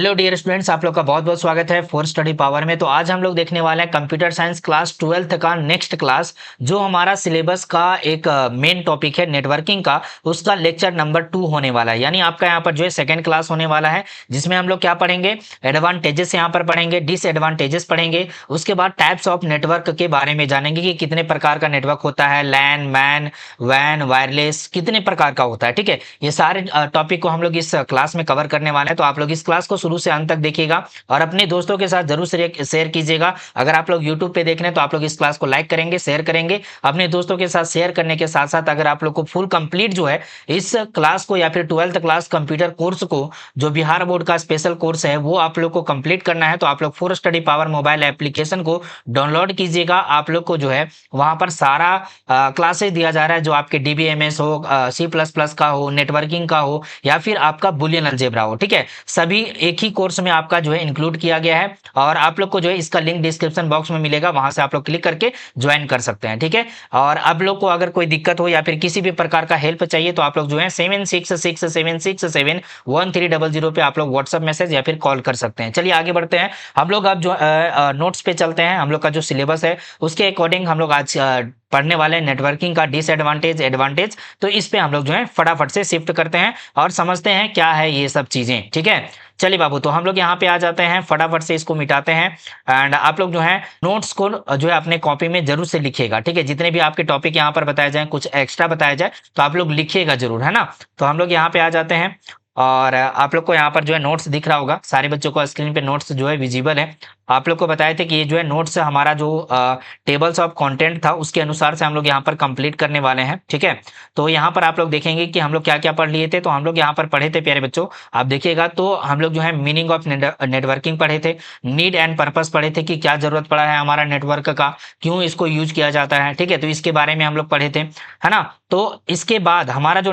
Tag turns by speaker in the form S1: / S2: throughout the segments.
S1: Hello dear students, आप लोग का बहुत बहुत स्वागत है फॉर स्टडी पावर में। तो आज हम लोग देखने वाले हैं कंप्यूटर साइंस क्लास 12th का नेक्स्ट क्लास, जो हमारा सिलेबस का एक मेन टॉपिक है नेटवर्किंग का। उसका लेक्चर नंबर 2 होने वाला है, यानी आपका यहाँ पर जो है सेकंड क्लास होने वाला है, जिसमें हम लोग क्या पढ़ेंगे, एडवांटेजेस यहाँ पर पढ़ेंगे, डिसएडवांटेजेस पढ़ेंगे। उसके बाद टाइप्स ऑफ नेटवर्क के बारे में जानेंगे कि कितने प्रकार का नेटवर्क होता है, लैन, मैन, वैन, वायरलेस, कितने प्रकार का होता है। ठीक है, ये सारे टॉपिक को हम लोग इस क्लास में कवर करने वाले हैं। तो आप लोग इस क्लास को शुरू से अंत तक देखिएगा और अपने दोस्तों के साथ जरूर शेयर कीजिएगा। अगर आप लोग यूट्यूब पे देख रहे हैं तो आप लोग इस क्लास को लाइक करेंगे, शेयर करेंगे अपने दोस्तों के साथ। शेयर करने के साथ साथ अगर आप लोग को फुल कंप्लीट जो है इस क्लास को या फिर 12th क्लास कंप्यूटर कोर्स को, जो बिहार बोर्ड का स्पेशल कोर्स है, वो आप लोग को कंप्लीट करना है, तो आप लोग for study power mobile application को डाउनलोड कीजिएगा। आप लोग को जो है वहां पर सारा क्लासेस दिया जा रहा है, जो आपके डीबीएमएस हो, C++ का हो, नेटवर्किंग का हो, या फिर आपका बुलियन अलजेब्रा हो। ठीक है, सभी एक ही कोर्स में आपका जो है इंक्लूड किया गया है और आप लोग को जो है इसका लिंक डिस्क्रिप्शन बॉक्स में मिलेगा, वहां से आप लोग क्लिक करके ज्वाइन कर सकते हैं। ठीक है, और आप लोग को अगर कोई दिक्कत हो या फिर किसी भी प्रकार का हेल्प चाहिए तो आप लोग जो है 7667671300 पे आप लोग व्हाट्सएप मैसेज या फिर कॉल कर सकते हैं। चलिए आगे बढ़ते हैं। हम लोग अब जो नोट्स पे चलते हैं। हम लोग का जो सिलेबस है उसके अकॉर्डिंग हम लोग आज पढ़ने वाले हैं नेटवर्किंग का डिसएडवांटेज, एडवांटेज। तो इस पे हम लोग जो है फटाफट से शिफ्ट करते हैं और समझते हैं क्या है ये सब चीजें। ठीक है, चलिए बाबू, तो हम लोग यहाँ पे आ जाते हैं, फटाफट से इसको मिटाते हैं। एंड आप लोग जो है नोट्स को जो है अपने कॉपी में जरूर से लिखिएगा। ठीक है, जितने भी आपके टॉपिक यहाँ पर बताए जाए, कुछ एक्स्ट्रा बताया जाए तो आप लोग लिखिएगा जरूर, है ना। तो हम लोग यहाँ पे आ जाते हैं और आप लोग को यहाँ पर जो है नोट्स दिख रहा होगा, सारे बच्चों को स्क्रीन पे नोट्स जो है विजिबल है। आप लोग को बताए थे कि ये जो है नोट्स हमारा जो टेबल्स ऑफ कंटेंट था उसके अनुसार से हम लोग यहाँ पर कंप्लीट करने वाले हैं। ठीक है, तो यहाँ पर आप लोग देखेंगे कि हम लोग क्या क्या पढ़ लिए थे। तो हम लोग यहाँ पर पढ़े थे प्यारे बच्चों, आप देखिएगा तो हम लोग जो है मीनिंग ऑफ नेटवर्किंग पढ़े थे, नीड एंड पर्पस पढ़े थे कि क्या जरूरत पड़ा है हमारा नेटवर्क का, क्यों इसको यूज किया जाता है। ठीक है, तो इसके बारे में हम लोग पढ़े थे, है ना। तो इसके बाद हमारा जो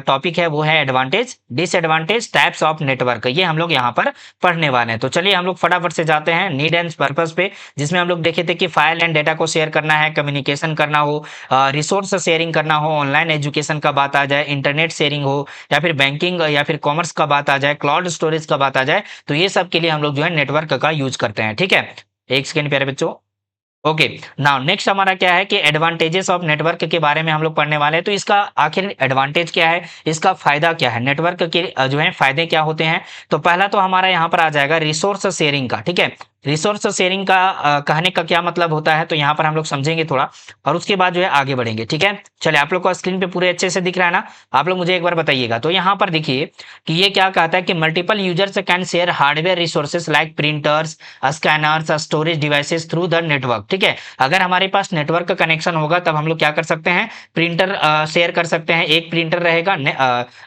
S1: टॉपिक है वो है advantage, disadvantage, types of network, ये हम लोग यहाँ पर पढ़ने वाले हैं। तो चलिए हम लोग फटाफट से जाते हैं नीड एंड पर्पस पे, जिसमें हम लोग देखे थे कि फाइल एंड डेटा को शेयर करना है, कम्युनिकेशन करना हो, रिसोर्स शेयरिंग करना हो, ऑनलाइन एजुकेशन का बात आ जाए, इंटरनेट शेयरिंग हो, या फिर बैंकिंग या फिर कॉमर्स का बात आ जाए, क्लाउड स्टोरेज का बात आ जाए, तो ये सब के लिए हम लोग जो है नेटवर्क का यूज करते हैं। ठीक है, एक सेकेंड प्यारे बच्चों। ओके, नाउ नेक्स्ट हमारा क्या है कि एडवांटेजेस ऑफ नेटवर्क के बारे में हम लोग पढ़ने वाले हैं। तो इसका आखिर एडवांटेज क्या है, इसका फायदा क्या है, नेटवर्क के जो है फायदे क्या होते हैं। तो पहला तो हमारा यहाँ पर आ जाएगा रिसोर्स शेयरिंग का। ठीक है, रिसोर्स शेयरिंग का कहने का क्या मतलब होता है, तो यहाँ पर हम लोग समझेंगे थोड़ा और उसके बाद जो है आगे बढ़ेंगे। ठीक है, चलिए आप लोग को स्क्रीन पे पूरे अच्छे से दिख रहा है ना, आप लोग मुझे एक बार बताइएगा। तो यहाँ पर देखिए कि ये क्या कहता है कि multiple users can share hardware resources like printers, scanners, storage devices through the network. ठीक है, अगर हमारे पास नेटवर्क का कनेक्शन होगा तब हम लोग क्या कर सकते हैं, प्रिंटर शेयर कर सकते हैं। एक प्रिंटर रहेगा,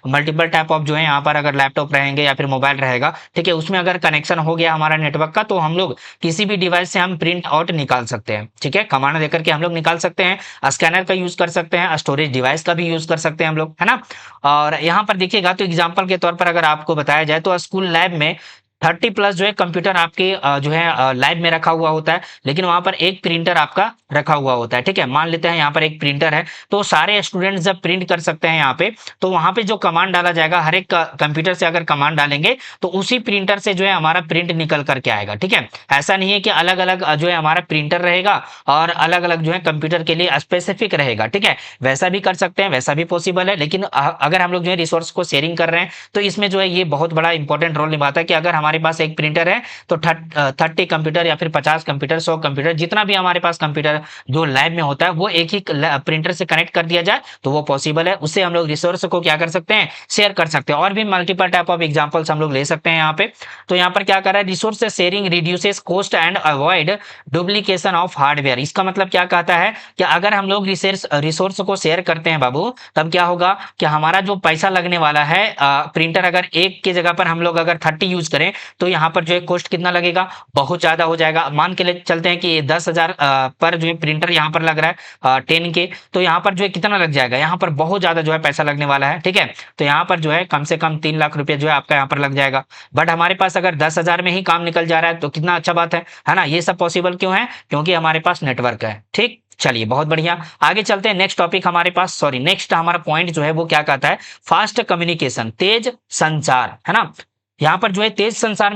S1: मल्टीपल टाइप ऑफ जो है यहाँ पर अगर लैपटॉप रहेंगे या फिर मोबाइल रहेगा, ठीक है, उसमें अगर कनेक्शन हो गया हमारा नेटवर्क का, तो हम लोग किसी भी डिवाइस से हम प्रिंट आउट निकाल सकते हैं। ठीक है, कमांड देकर के हम लोग निकाल सकते हैं, स्कैनर का यूज कर सकते हैं, स्टोरेज डिवाइस का भी यूज कर सकते हैं हम लोग, है ना। और यहाँ पर देखिएगा तो एग्जांपल के तौर पर अगर आपको बताया जाए तो स्कूल लैब में 30+ जो है कंप्यूटर आपके जो है लैब में रखा हुआ होता है, लेकिन वहां पर एक प्रिंटर आपका रखा हुआ होता है। ठीक है, मान लेते हैं यहाँ पर एक प्रिंटर है, तो सारे स्टूडेंट्स जब प्रिंट कर सकते हैं यहाँ पे, तो वहां पे जो कमांड डाला जाएगा, हर एक कंप्यूटर से अगर कमांड डालेंगे तो उसी प्रिंटर से जो है हमारा प्रिंट निकल करके आएगा। ठीक है, ऐसा नहीं है कि अलग अलग जो है हमारा प्रिंटर रहेगा और अलग अलग जो है कंप्यूटर के लिए स्पेसिफिक रहेगा। ठीक है, वैसा भी कर सकते हैं, वैसा भी पॉसिबल है, लेकिन अगर हम लोग जो है रिसोर्स को शेयरिंग कर रहे हैं तो इसमें जो है ये बहुत बड़ा इंपॉर्टेंट रोल निभाता है कि अगर हमारे पास एक प्रिंटर है तो 30 कंप्यूटर या फिर 50 कंप्यूटर, 100 कंप्यूटर, जितना भी हमारे पास कंप्यूटर जो लैब में होता है वो एक ही प्रिंटर से कनेक्ट कर दिया जाए तो वो पॉसिबल है। उससे हम लोग रिसोर्स को क्या कर सकते हैं, शेयर कर सकते हैं। और भी मल्टीपल टाइप ऑफ एग्जांपल्स हम लोग ले सकते हैं यहाँ पे। तो यहाँ पर क्या कर रहा है, resource sharing reduces cost and avoid duplication of hardware. इसका मतलब क्या कहता है कि अगर हम लोग रिसोर्स को शेयर करते हैं बाबू, तब क्या होगा कि हमारा जो पैसा लगने वाला है, प्रिंटर अगर एक की जगह पर हम लोग अगर 30 यूज करें तो यहाँ पर जो है कॉस्ट कितना लगेगा, बहुत ज्यादा हो जाएगा। मान के लिए चलते हैं कि ये 10,000 पर जो है प्रिंटर यहाँ पर लग रहा है 10 के, तो यहाँ पर जो है कितना लग जाएगा, यहाँ पर बहुत ज्यादा जो है पैसा लगने वाला है। ठीक है, तो यहाँ पर जो है कम से कम 3 लाख रुपए जो है आपका यहाँ पर लग जाएगा। बट हमारे पास अगर 10,000 में ही काम निकल जा रहा है तो कितना अच्छा बात है ना। ये सब पॉसिबल क्यों है, क्योंकि हमारे पास नेटवर्क है। ठीक, चलिए बहुत बढ़िया, आगे चलते हैं। नेक्स्ट टॉपिक हमारे पास, नेक्स्ट हमारा पॉइंट जो है वो क्या कहता है, फास्ट कम्युनिकेशन, तेज संचार, है ना। यहाँ पर जो है तेज संचार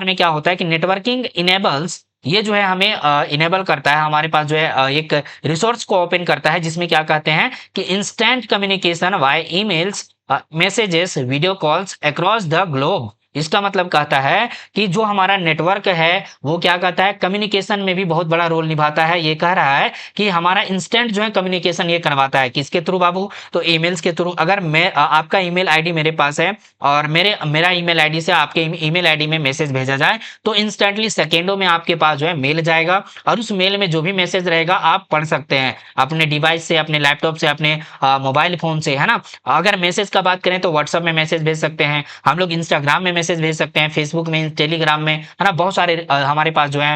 S1: में क्या होता है कि नेटवर्किंग इनेबल्स, ये जो है हमें इनेबल करता है, हमारे पास जो है एक रिसोर्स को ओपन करता है जिसमें क्या कहते हैं कि instant communication Y emails, messages, video calls across the globe. इसका मतलब कहता है कि जो हमारा नेटवर्क है वो क्या कहता है, कम्युनिकेशन में भी बहुत बड़ा रोल निभाता है। ये कह रहा है कि हमारा इंस्टेंट जो है कम्युनिकेशन ये करवाता है, किसके थ्रू बाबू, तो ईमेल्स के थ्रू। अगर मैं आपका ईमेल आईडी मेरे पास है और मेरा ईमेल आईडी से आपके ईमेल आईडी में मैसेज भेजा जाए तो इंस्टेंटली सेकेंडों में आपके पास जो है मेल जाएगा, और उस मेल में जो भी मैसेज रहेगा आप पढ़ सकते हैं अपने डिवाइस से, अपने लैपटॉप से, अपने मोबाइल फोन से, है ना। अगर मैसेज का बात करें तो व्हाट्सएप में मैसेज भेज सकते हैं हम लोग, इंस्टाग्राम में मैसेज भेज सकते हैं, फेसबुक में, टेलीग्राम में, है ना। बहुत सारे हमारे पास जो है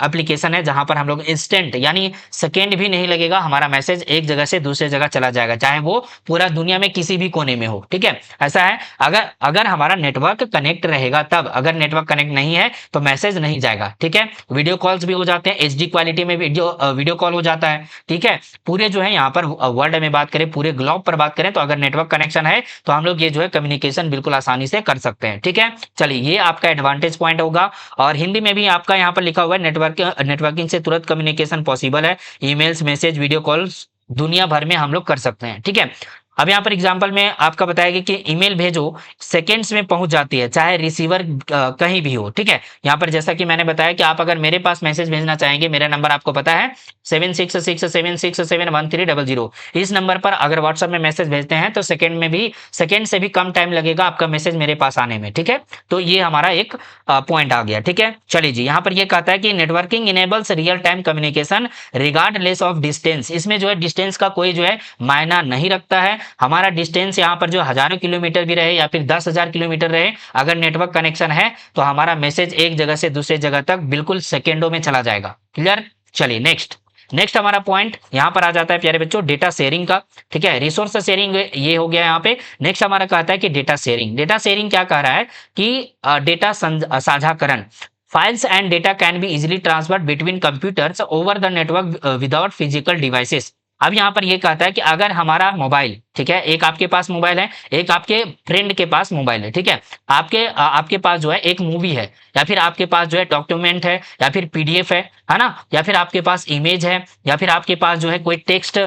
S1: एप्लीकेशन है जहां पर हम लोग इंस्टेंट यानी सेकेंड भी नहीं लगेगा, हमारा मैसेज एक जगह से दूसरे जगह चला जाएगा, चाहे वो पूरा दुनिया में किसी भी कोने में हो, ठीक है। ऐसा है, अगर अगर हमारा नेटवर्क कनेक्ट रहेगा तब, अगर नेटवर्क कनेक्ट नहीं है तो मैसेज नहीं जाएगा, ठीक है। वीडियो कॉल्स भी हो जाते हैं, एचडी क्वालिटी में वीडियो कॉल हो जाता है, ठीक है। पूरे जो है यहाँ पर वर्ल्ड में बात करें, पूरे ग्लोब पर बात करें तो अगर नेटवर्क कनेक्शन है तो हम लोग ये जो है कम्युनिकेशन बिल्कुल आसानी से कर सकते हैं, ठीक है। चलिए, ये आपका एडवांटेज पॉइंट होगा। और हिंदी में भी आपका यहाँ पर लिखा हुआ है नेटवर्किंग से तुरंत कम्युनिकेशन पॉसिबल है, ईमेल्स, मैसेज, वीडियो कॉल्स दुनिया भर में हम लोग कर सकते हैं, ठीक है। अब यहाँ पर एग्जांपल में आपका बताएगा कि ईमेल भेजो, सेकेंड्स में पहुंच जाती है, चाहे रिसीवर कहीं भी हो, ठीक है। यहाँ पर जैसा कि मैंने बताया कि आप अगर मेरे पास मैसेज भेजना चाहेंगे, मेरा नंबर आपको पता है 7667671300, इस नंबर पर अगर व्हाट्सएप में मैसेज भेजते हैं तो सेकेंड से भी कम टाइम लगेगा आपका मैसेज मेरे पास आने में, ठीक है। तो ये हमारा एक पॉइंट आ गया, ठीक है। चलिए जी, यहाँ पर ये कहता है कि networking enables real time communication regardless of distance. इसमें जो है डिस्टेंस का कोई जो है मायना नहीं रखता है, हमारा डिस्टेंस यहाँ पर जो हजारों किलोमीटर भी रहे या फिर 10,000 किलोमीटर रहे, अगर नेटवर्क कनेक्शन है तो हमारा मैसेज एक जगह से दूसरे जगह तक बिल्कुल सेकेंडों में चला जाएगा। क्लियर। चलिए नेक्स्ट हमारा पॉइंट यहाँ पर आ जाता है प्यारे बच्चों, डेटा शेयरिंग का, ठीक है। रिसोर्स शेयरिंग ये हो गया यहाँ पे। नेक्स्ट हमारा कहता है कि डेटा शेयरिंग क्या कह रहा है कि डेटा साझाकरण, files and data can be easily transferred between computers over the network without physical devices. अब यहाँ पर ये कहता है कि अगर हमारा मोबाइल, ठीक है, एक आपके पास मोबाइल है, एक आपके फ्रेंड के पास मोबाइल है, ठीक है। आपके पास जो है एक मूवी है, या फिर आपके पास जो है डॉक्यूमेंट है, या फिर पीडीएफ है ना, या फिर आपके पास इमेज है, या फिर आपके पास जो है कोई टेक्स्ट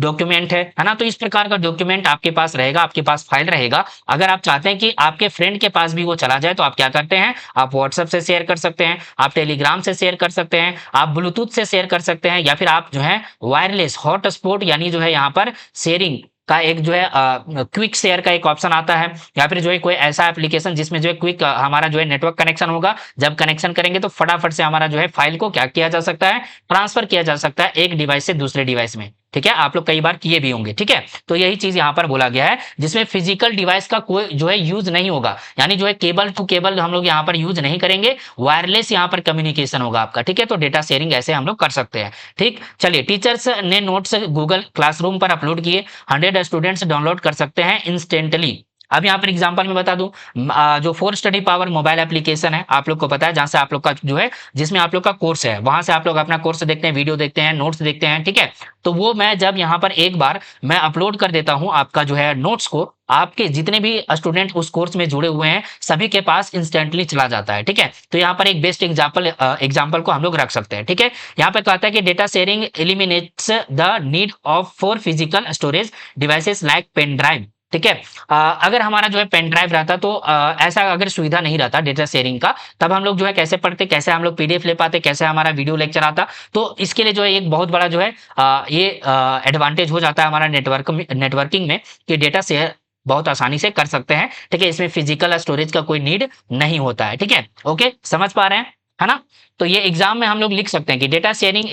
S1: डॉक्यूमेंट है ना। तो इस प्रकार का डॉक्यूमेंट आपके पास रहेगा, आपके पास फाइल रहेगा। अगर आप चाहते हैं कि आपके फ्रेंड के पास भी वो चला जाए तो आप क्या करते हैं, आप व्हाट्सएप से शेयर कर सकते हैं, आप टेलीग्राम से शेयर कर सकते हैं, आप ब्लूटूथ से शेयर कर सकते हैं, या फिर आप जो है वायरलेस हॉटस्पॉट यानी जो है यहाँ पर शेयरिंग का एक जो है क्विक शेयर का एक ऑप्शन आता है, या फिर जो है कोई ऐसा एप्लीकेशन जिसमें जो है क्विक हमारा जो है नेटवर्क कनेक्शन होगा, जब कनेक्शन करेंगे तो फटाफट से हमारा जो है फाइल को क्या किया जा सकता है, ट्रांसफर किया जा सकता है एक डिवाइस से दूसरे डिवाइस में, ठीक है। आप लोग कई बार किए भी होंगे, ठीक है। तो यही चीज यहाँ पर बोला गया है जिसमें फिजिकल डिवाइस का कोई जो है यूज नहीं होगा, यानी जो है केबल टू केबल हम लोग यहाँ पर यूज नहीं करेंगे, वायरलेस यहाँ पर कम्युनिकेशन होगा आपका, ठीक है। तो डेटा शेयरिंग ऐसे हम लोग कर सकते हैं, ठीक। चलिए, टीचर्स ने नोट्स गूगल क्लासरूम पर अपलोड किए, 100 स्टूडेंट्स डाउनलोड कर सकते हैं इंस्टेंटली। अब यहाँ पर एग्जांपल में बता दूं, जो four study power mobile application है, आप लोग को पता है, जहां से आप लोग का जो है, जिसमें आप लोग का कोर्स है, वहां से आप लोग अपना कोर्स देखते हैं, वीडियो देखते हैं, नोट्स देखते हैं, ठीक है। तो वो मैं जब यहाँ पर एक बार मैं अपलोड कर देता हूँ आपका जो है नोट्स को, आपके जितने भी स्टूडेंट उस कोर्स में जुड़े हुए हैं सभी के पास इंस्टेंटली चला जाता है, ठीक है। तो यहाँ पर एक बेस्ट एग्जांपल को हम लोग रख सकते हैं, ठीक है। यहाँ पे कहता है कि data sharing eliminates the need of for physical storage devices like pen drive, ठीक है। अगर हमारा जो है पेन ड्राइव रहता तो ऐसा अगर सुविधा नहीं रहता डेटा शेयरिंग का, तब हम लोग जो है कैसे पढ़ते, कैसे हम लोग पीडीएफ ले पाते, कैसे हमारा वीडियो लेक्चर आता। तो इसके लिए जो है एक बहुत बड़ा जो है ये एडवांटेज हो जाता है हमारा नेटवर्किंग में, कि डेटा शेयर बहुत आसानी से कर सकते हैं, ठीक है। इसमें फिजिकल स्टोरेज का कोई नीड नहीं होता है, ठीक है। ओके, समझ पा रहे हैं, है ना। तो ये एग्जाम में हम लोग लिख सकते हैं कि data sharing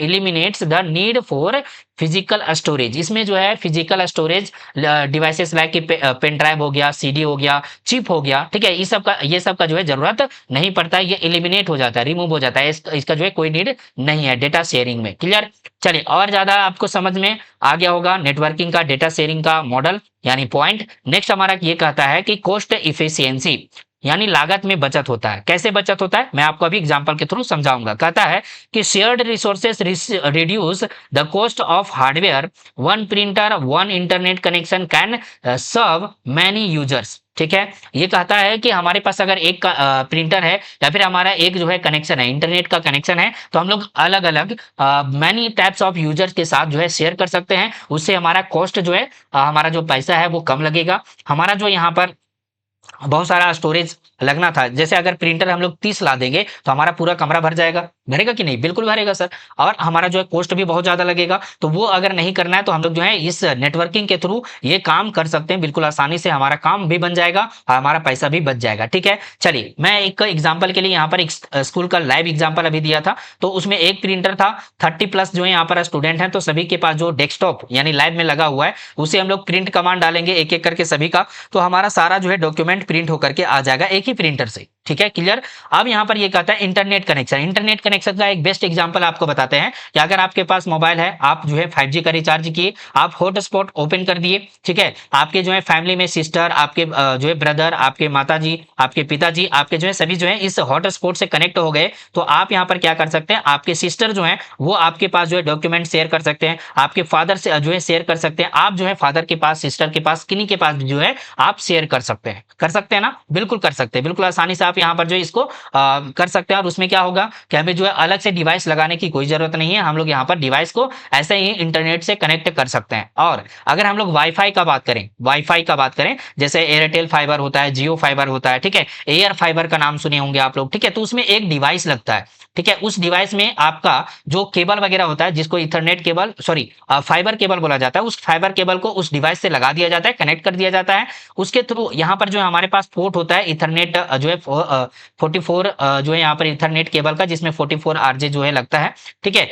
S1: eliminates the need for physical storage. इसमें जो है फिजिकल स्टोरेज डिवाइसेस लाइक कि पेन ड्राइव हो गया, सीडी हो गया, चिप हो गया, ठीक है, ये सब का जो है जरूरत नहीं पड़ता है, ये एलिमिनेट हो जाता है, रिमूव हो जाता है, इसका जो है कोई नीड नहीं है डेटा शेयरिंग में। क्लियर। चलिए, और ज्यादा आपको समझ में आ गया होगा नेटवर्किंग का, डेटा शेयरिंग का मॉडल यानी पॉइंट। नेक्स्ट हमारा ये कहता है कि कॉस्ट इफिशियंसी यानी लागत में बचत होता है। कैसे बचत होता है मैं आपको अभी एग्जांपल के थ्रू समझाऊंगा। कहता है कि shared resources reduce the cost of hardware, one printer one internet connection can serve many users. ठीक है। ये कहता है कि हमारे पास अगर एक प्रिंटर है या फिर हमारा एक जो है कनेक्शन है, इंटरनेट का कनेक्शन है, तो हम लोग अलग अलग मैनी टाइप्स ऑफ यूजर्स के साथ जो है शेयर कर सकते हैं। उससे हमारा कॉस्ट जो है, हमारा जो पैसा है वो कम लगेगा। हमारा जो यहाँ पर बहुत सारा स्टोरेज लगना था, जैसे अगर प्रिंटर हम लोग 30 ला देंगे तो हमारा पूरा कमरा भर जाएगा, भरेगा कि नहीं? बिल्कुल भरेगा सर। और हमारा जो है कॉस्ट भी बहुत ज्यादा लगेगा। तो वो अगर नहीं करना है तो हम लोग जो है इस नेटवर्किंग के थ्रू ये काम कर सकते हैं, बिल्कुल आसानी से हमारा काम भी बन जाएगा और हमारा पैसा भी बच जाएगा। ठीक है, चलिए मैं एक एग्जाम्पल के लिए यहाँ पर एक स्कूल का लाइव एग्जाम्पल अभी दिया था। तो उसमें एक प्रिंटर था, 30+ जो है यहाँ पर स्टूडेंट हैं, तो सभी के पास जो डेस्कटॉप यानी लाइव में लगा हुआ है उसे हम लोग प्रिंट कमांड डालेंगे एक एक करके सभी का, तो हमारा सारा जो है डॉक्यूमेंट प्रिंट होकर के आ जाएगा एक ही प्रिंटर से। ठीक है, क्लियर। अब यहाँ पर ये कहता है इंटरनेट कनेक्शन। इंटरनेट कनेक्शन का एक बेस्ट एग्जांपल आपको बताते हैं कि अगर आपके पास मोबाइल है, आप जो है 5G का रिचार्ज किए, आप हॉटस्पॉट ओपन कर दिए, ठीक है, आपके जो है फैमिली में सिस्टर, आपके जो है ब्रदर, आपके माताजी, आपके पिताजी, आपके जो है सभी जो है इस हॉटस्पॉट से कनेक्ट हो गए, तो आप यहाँ पर क्या कर सकते हैं, आपके सिस्टर जो है वो आपके पास जो है डॉक्यूमेंट शेयर कर सकते हैं, आपके फादर से जो है शेयर कर सकते हैं, आप जो है फादर के पास, सिस्टर के पास, किन्हीं के पास जो है आप शेयर कर सकते हैं। कर सकते हैं ना? बिल्कुल कर सकते हैं, बिल्कुल आसानी से आप यहाँ पर जो है इसको कर सकते हैं। और उसमें क्या होगा कि हमें जो है अलग से डिवाइस लगाने की कोई जरूरत नहीं है, हम लोग यहाँ पर डिवाइस को ऐसे ही इंटरनेट से कनेक्ट कर सकते हैं। और अगर हम लोग वाईफाई का बात करें, वाईफाई का बात करें, जैसे एयरटेल फाइबर होता है, जियो फाइबर होता है, ठीक है, एयर फाइबर का नाम सुने होंगे आप लोग, ठीक है, तो उसमें एक डिवाइस लगता है, ठीक है, उस डिवाइस में आपका जो केबल वगैरह होता है, जिसको Ethernet cable, sorry fibre cable बोला जाता है, उस फाइबर केबल को उस डिवाइस से लगा दिया जाता है, कनेक्ट कर दिया जाता है। उसके थ्रू यहाँ पर जो है हमारे पास पोर्ट होता है इथरनेट जो है 44 जो है यहाँ पर इथरनेट केबल का, जिसमें 44 RJ जो है लगता है, ठीक है।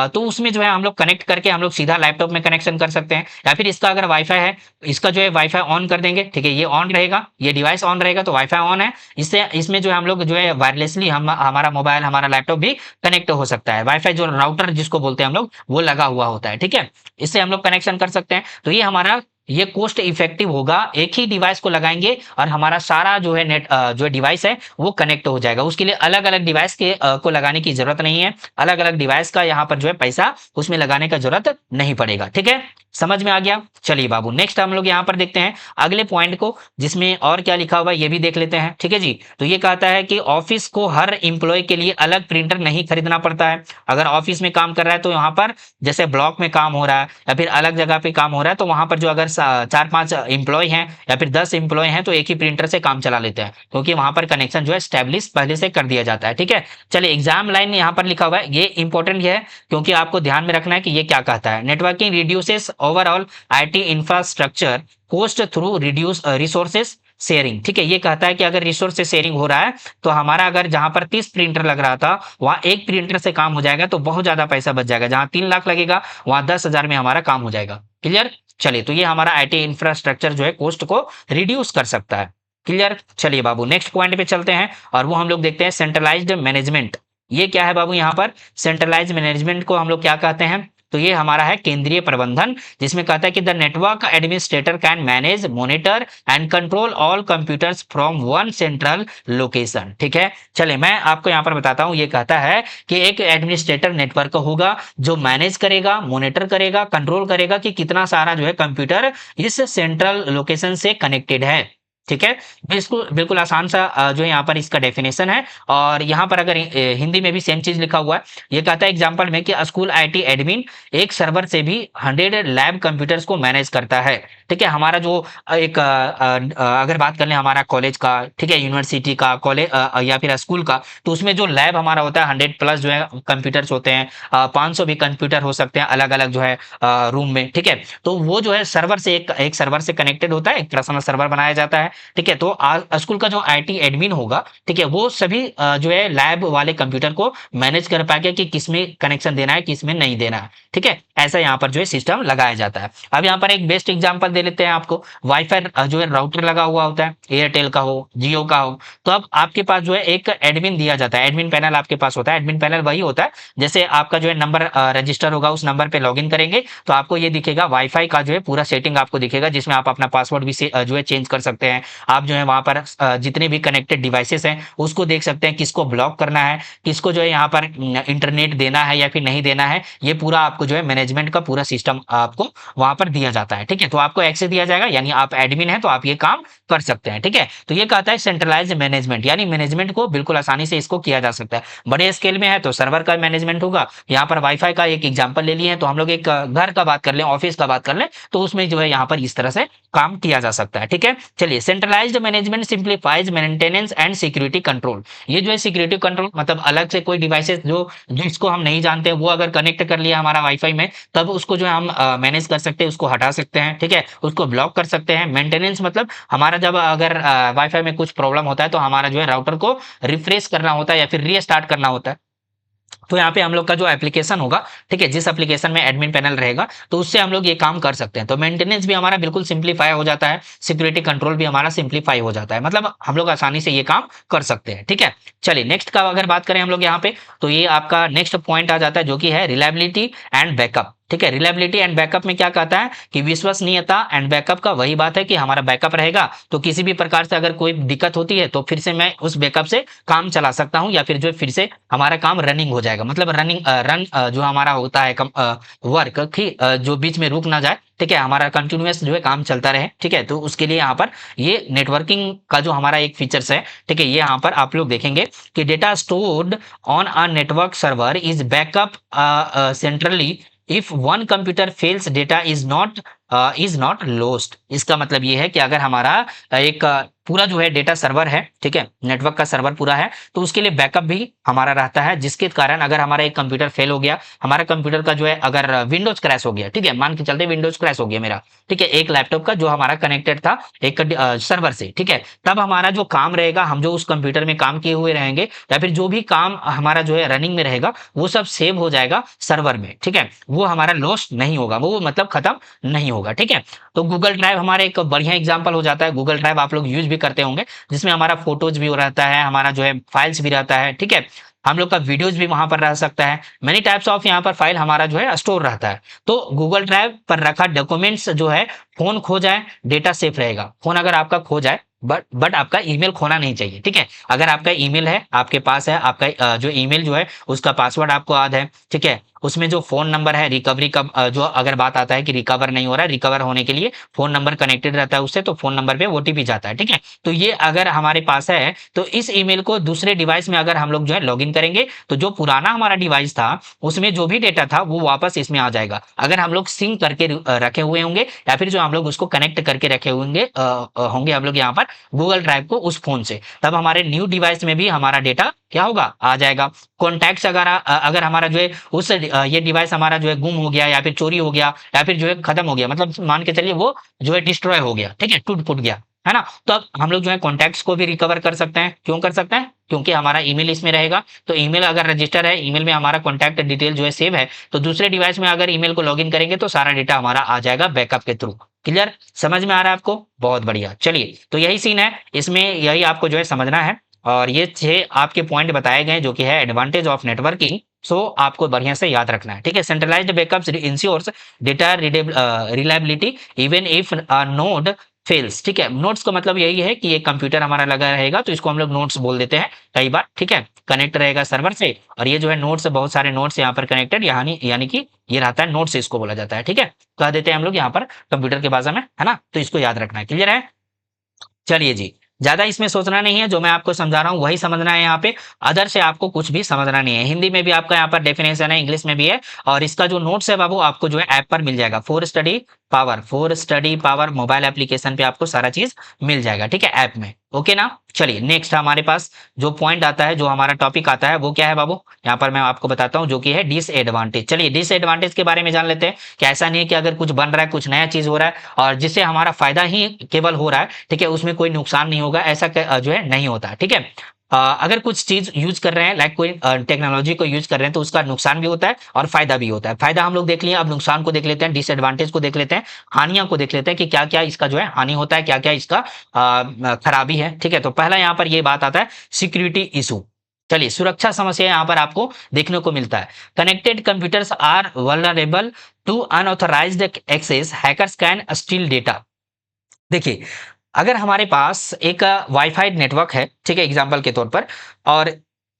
S1: तो उसमें जो है हम लोग कनेक्ट करके हम लोग सीधा लैपटॉप में कनेक्शन कर सकते हैं। या फिर इसका अगर वाईफाई है, इसका जो है वाईफाई ऑन कर देंगे, ठीक है, ये ऑन रहेगा, ये डिवाइस ऑन रहेगा तो वाईफाई ऑन है, इससे इसमें जो है हम लोग जो है वायरलेसली हमारा मोबाइल, हमारा लैपटॉप भी कनेक्ट हो सकता है। वाईफाई जो राउटर जिसको बोलते हैं हम लोग, वो लगा हुआ होता है, ठीक है, इससे हम लोग कनेक्शन कर सकते हैं। तो ये हमारा ये कोस्ट इफेक्टिव होगा, एक ही डिवाइस को लगाएंगे और हमारा सारा जो है नेट जो डिवाइस है वो कनेक्ट हो जाएगा। उसके लिए अलग अलग डिवाइस के को लगाने की जरूरत नहीं है, अलग अलग डिवाइस का यहाँ पर जो है पैसा उसमें लगाने का जरूरत नहीं पड़ेगा। ठीक है, समझ में आ गया? चलिए बाबू, नेक्स्ट हम लोग यहाँ पर देखते हैं अगले पॉइंट को, जिसमें और क्या लिखा हुआ है ये भी देख लेते हैं। ठीक है जी, तो ये कहता है कि ऑफिस को हर एम्प्लॉय के लिए अलग प्रिंटर नहीं खरीदना पड़ता है। अगर ऑफिस में काम कर रहा है तो यहाँ पर जैसे ब्लॉक में काम हो रहा है या फिर अलग जगह पे काम हो रहा है, तो वहां पर जो अगर 4-5 एम्प्लॉय हैं या फिर 10 एम्प्लॉय हैं तो एक ही प्रिंटर से काम चला लेते हैं, क्योंकि वहां पर कनेक्शन जो है स्टैब्लिश पहले से कर दिया जाता है। ठीक है, चलिए एग्जाम लाइन यहाँ पर लिखा हुआ है, ये इंपॉर्टेंट है क्योंकि आपको ध्यान में रखना है कि ये क्या कहता है। Networking reduces overall IT infrastructure cost through reduce resources sharing. ठीक है, ये कहता है कि अगर रिसोर्स से शेयरिंग हो रहा है तो हमारा अगर जहां पर 30 प्रिंटर लग रहा था वहां एक प्रिंटर से काम हो जाएगा तो बहुत ज्यादा पैसा बच जाएगा। जहां 3 लाख लगेगा वहां 10,000 में हमारा काम हो जाएगा। क्लियर? चलिए, तो ये हमारा IT इंफ्रास्ट्रक्चर जो है कोस्ट को रिड्यूस कर सकता है। क्लियर? चलिए बाबू, नेक्स्ट पॉइंट पे चलते हैं और वो हम लोग देखते हैं सेंट्रलाइज्ड मैनेजमेंट। ये क्या है बाबू? यहाँ पर सेंट्रलाइज्ड मैनेजमेंट को हम लोग क्या कहते हैं? तो ये हमारा है केंद्रीय प्रबंधन, जिसमें कहता है कि the network administrator can manage, monitor and control all computers from one central location. ठीक है, चले मैं आपको यहाँ पर बताता हूँ। ये कहता है कि एक एडमिनिस्ट्रेटर नेटवर्क होगा जो मैनेज करेगा, मॉनिटर करेगा, कंट्रोल करेगा कि कितना सारा जो है कंप्यूटर इस सेंट्रल लोकेशन से कनेक्टेड है। ठीक है, बिल्कुल बिल्कुल आसान सा जो है यहाँ पर इसका डेफिनेशन है। और यहाँ पर अगर हिंदी में भी सेम चीज लिखा हुआ है। ये कहता है एग्जांपल में कि स्कूल IT एडमिन एक सर्वर से भी 100 लैब कंप्यूटर्स को मैनेज करता है। ठीक है, हमारा जो एक अगर बात कर लें हमारा कॉलेज का, ठीक है, यूनिवर्सिटी का, कॉलेज या फिर स्कूल का, तो उसमें जो लैब हमारा होता है 100+ जो है कंप्यूटर्स होते हैं, 500 भी कंप्यूटर हो सकते हैं अलग अलग जो है रूम में। ठीक है, तो वो जो है सर्वर से एक सर्वर से कनेक्टेड होता है, एक पर्सनल सर्वर बनाया जाता है। ठीक है, तो स्कूल का जो IT एडमिन होगा, ठीक है, वो सभी जो है लैब वाले कंप्यूटर को मैनेज कर पाएगा कि किसमें कनेक्शन देना है, किसमें नहीं देना है। ठीक है, ऐसा यहाँ पर जो है सिस्टम लगाया जाता है। अब यहाँ पर एक बेस्ट एग्जांपल दे लेते हैं आपको। वाईफाई जो है राउटर लगा हुआ होता है, एयरटेल का हो, जियो का हो, तो अब आपके पास जो है एक एडमिन दिया जाता है, एडमिन पैनल आपके पास होता है। एडमिन पैनल वही होता है जैसे आपका जो है नंबर रजिस्टर होगा, उस नंबर पे लॉगिन करेंगे तो आपको ये दिखेगा वाईफाई का जो है पूरा सेटिंग आपको दिखेगा, जिसमें आप अपना पासवर्ड भी जो है चेंज कर सकते हैं, आप जो है वहाँ पर जितने भी कनेक्टेड डिवाइसेस हैं उसको देख सकते हैं, किसको ब्लॉक करना है, किसको जो है यहाँ पर इंटरनेट देना है या फिर नहीं देना है, ये पूरा आपको जो है मैनेजमेंट का पूरा सिस्टम आपको वहाँ पर दिया जाता है। ठीक है, तो आपको एक्सेस दिया जाएगा, यानी आप एडमिन हैं तो आप ये काम कर सकते हैं। ठीक है, तो ये कहता है सेंट्रलाइज्ड मैनेजमेंट, यानी मैनेजमेंट को बिल्कुल आसानी से इसको किया जा सकता है। बड़े स्केल में है तो सर्वर का मैनेजमेंट होगा। यहाँ पर वाईफाई का एक एग्जांपल ले लिए हैं, तो हम लोग एक घर का बात कर लें, ऑफिस का बात कर लें, तो उसमें जो है यहाँ पर इस तरह से काम किया जा सकता है। ठीक है, चलिए, centralised management simplifies maintenance and security control. ये जो है सिक्योरिटी कंट्रोल मतलब अलग से कोई डिवाइसेस जो जिसको हम नहीं जानते वो अगर कनेक्ट कर लिया हमारा वाईफाई में, तब उसको जो है हम मैनेज कर सकते हैं, उसको हटा सकते हैं। ठीक है, उसको ब्लॉक कर सकते हैं। मेंटेनेंस मतलब हमारा जब अगर वाईफाई में कुछ प्रॉब्लम होता है तो हमारा जो है राउटर को रिफ्रेश करना होता है या फिर रीस्टार्ट करना होता है, तो यहाँ पे हम लोग का जो एप्लीकेशन होगा, ठीक है, जिस एप्लीकेशन में एडमिन पैनल रहेगा तो उससे हम लोग ये काम कर सकते हैं। तो मेंटेनेंस भी हमारा बिल्कुल सिंप्लीफाई हो जाता है, सिक्योरिटी कंट्रोल भी हमारा सिंप्लीफाई हो जाता है, मतलब हम लोग आसानी से ये काम कर सकते हैं। ठीक है, चलिए नेक्स्ट का अगर बात करें हम लोग यहाँ पे, तो ये आपका नेक्स्ट पॉइंट आ जाता है जो कि है रिलायबिलिटी एंड बैकअप। ठीक है, रिलायबिलिटी एंड बैकअप में क्या कहता है कि विश्वसनीयता एंड बैकअप का वही बात है कि हमारा बैकअप रहेगा तो किसी भी प्रकार से अगर कोई दिक्कत होती है तो फिर से मैं उस बैकअप से काम चला सकता हूं, या फिर जो फिर से हमारा काम रनिंग हो जाएगा, मतलब रन जो हमारा होता है वर्क की जो बीच में रुक ना जाए। ठीक है, हमारा कंटिन्यूअस जो है काम चलता रहे। ठीक है, तो उसके लिए यहाँ पर ये नेटवर्किंग का जो हमारा एक फीचर्स है, ठीक है, ये यहाँ पर आप लोग देखेंगे कि data stored on a network server is backup centrally if one computer fails data is not lost. इसका मतलब ये है कि अगर हमारा एक पूरा जो है डेटा सर्वर है, ठीक है, नेटवर्क का सर्वर पूरा है, तो उसके लिए बैकअप भी हमारा रहता है, जिसके कारण अगर हमारा एक कंप्यूटर फेल हो गया, हमारा कंप्यूटर का जो है अगर विंडोज क्रैश हो गया, ठीक है, मान के चलते विंडोज क्रैश हो गया मेरा, ठीक है, एक लैपटॉप का जो हमारा कनेक्टेड था एक सर्वर से, ठीक है, तब हमारा जो काम रहेगा, हम जो उस कंप्यूटर में काम किए हुए रहेंगे या फिर जो भी काम हमारा जो है रनिंग में रहेगा वो सब सेव हो जाएगा सर्वर में। ठीक है, वो हमारा लॉस्ट नहीं होगा, वो मतलब खत्म नहीं होगा। ठीक है, तो गूगल ड्राइव हमारा एक बढ़िया एग्जांपल हो जाता है। गूगल ड्राइव आप लोग यूज भी करते होंगे, जिसमें हमारा फोटोज भी रहता है, हमारा जो है फाइल्स भी रहता है। ठीक है, हम लोग का वीडियोज भी वहां पर रह सकता है, मेनी टाइप्स ऑफ यहाँ पर फाइल हमारा जो है स्टोर रहता है। तो गूगल ड्राइव पर रखा डॉक्यूमेंट्स जो है, फोन खो जाए डेटा सेफ रहेगा। फोन अगर आपका खो जाए बट आपका ईमेल खोना नहीं चाहिए। ठीक है, अगर आपका ईमेल है आपके पास है, आपका जो ईमेल जो है उसका पासवर्ड आपको याद है, ठीक है, उसमें जो फोन नंबर है रिकवरी का जो अगर बात आता है कि रिकवर नहीं हो रहा है, रिकवर होने के लिए फोन नंबर कनेक्टेड रहता है उससे, तो फोन नंबर पे ओटीपी जाता है। ठीक है, तो ये अगर हमारे पास है तो इस ईमेल को दूसरे डिवाइस में अगर हम लोग जो है लॉगिन करेंगे तो जो पुराना हमारा डिवाइस था उसमें जो भी डेटा था वो वापस इसमें आ जाएगा, अगर हम लोग सिंक करके रखे हुए होंगे या फिर जो हम लोग उसको कनेक्ट करके रखे होंगे हम लोग यहाँ पर गूगल ड्राइव को उस फोन से, तब हमारे न्यू डिवाइस में भी हमारा डेटा क्या होगा, आ जाएगा। कॉन्टैक्ट्स अगर हमारा जो है उस ये डिवाइस हमारा जो है गुम हो गया या फिर चोरी हो गया या फिर जो है खत्म हो गया, मतलब मान के चलिए वो जो है डिस्ट्रॉय हो गया, ठीक है, टूट फूट गया, है ना, तो अब हम लोग जो है कॉन्टैक्ट्स को भी रिकवर कर सकते हैं। क्यों कर सकते हैं? क्योंकि हमारा ईमेल इसमें रहेगा, तो ईमेल अगर रजिस्टर है, ईमेल में हमारा कॉन्टैक्ट डिटेल जो है सेव है, तो दूसरे डिवाइस में अगर ईमेल को लॉगिन करेंगे तो सारा डेटा हमारा आ जाएगा बैकअप के थ्रू। क्लियर, समझ में आ रहा है आपको? बहुत बढ़िया। चलिए, तो यही सीन है, इसमें यही आपको जो है समझना है, और ये 6 आपके पॉइंट बताए गए जो कि है एडवांटेज ऑफ नेटवर्किंग। सो आपको बढ़िया से याद रखना है। ठीक है, centralised backups ensures data reliability even if node fails. ठीक है, नोट्स का मतलब यही है कि ये कंप्यूटर हमारा लगा रहेगा तो इसको हम लोग नोट्स बोल देते हैं कई बार। ठीक है, कनेक्ट रहेगा सर्वर से, और ये जो है नोट्स, बहुत सारे नोट्स यहाँ पर कनेक्टेड, यानी कि ये रहता है नोट्स, इसको बोला जाता है। ठीक है, कह देते हैं हम लोग यहाँ पर कंप्यूटर के भाषा में, है ना, तो इसको याद रखना है। क्लियर है? चलिए जी, ज्यादा इसमें सोचना नहीं है, जो मैं आपको समझा रहा हूँ वही समझना है यहाँ पे, अदर से आपको कुछ भी समझना नहीं है। हिंदी में भी आपका यहाँ पर डेफिनेशन है, इंग्लिश में भी है, और इसका जो नोट्स है बाबू आपको जो है ऐप पर मिल जाएगा। Four study power mobile application पे आपको सारा चीज मिल जाएगा। ठीक है, ऐप में। ओके ना? चलिए, नेक्स्ट हमारे पास जो पॉइंट आता है, जो हमारा टॉपिक आता है, वो क्या है बाबू? यहाँ पर मैं आपको बताता हूँ, जो कि है डिसएडवांटेज। चलिए, डिसएडवांटेज के बारे में जान लेते हैं कि ऐसा नहीं है कि अगर कुछ बन रहा है, कुछ नया चीज हो रहा है और जिससे हमारा फायदा ही केवल हो रहा है, ठीक है, उसमें कोई नुकसान नहीं होगा, ऐसा जो है नहीं होता। ठीक है, अगर कुछ चीज यूज कर रहे हैं, लाइक कोई टेक्नोलॉजी को यूज कर रहे हैं, तो उसका नुकसान भी होता है और फायदा भी होता है। फायदा हम लोग देख लिए, अब नुकसान को देख लेते हैं, डिसएडवांटेज को देख लेते हैं, हानियों को देख लेते हैं कि क्या क्या इसका जो है हानि होता है, क्या क्या इसका खराबी है। ठीक है, तो पहला यहाँ पर ये बात आता है सिक्योरिटी इशू। चलिए, सुरक्षा समस्या यहाँ पर आपको देखने को मिलता है। Connected computers are vulnerable to unauthorised access, hackers can steal data. देखिए, अगर हमारे पास एक वाईफाई नेटवर्क है, ठीक है, एग्जाम्पल के तौर पर, और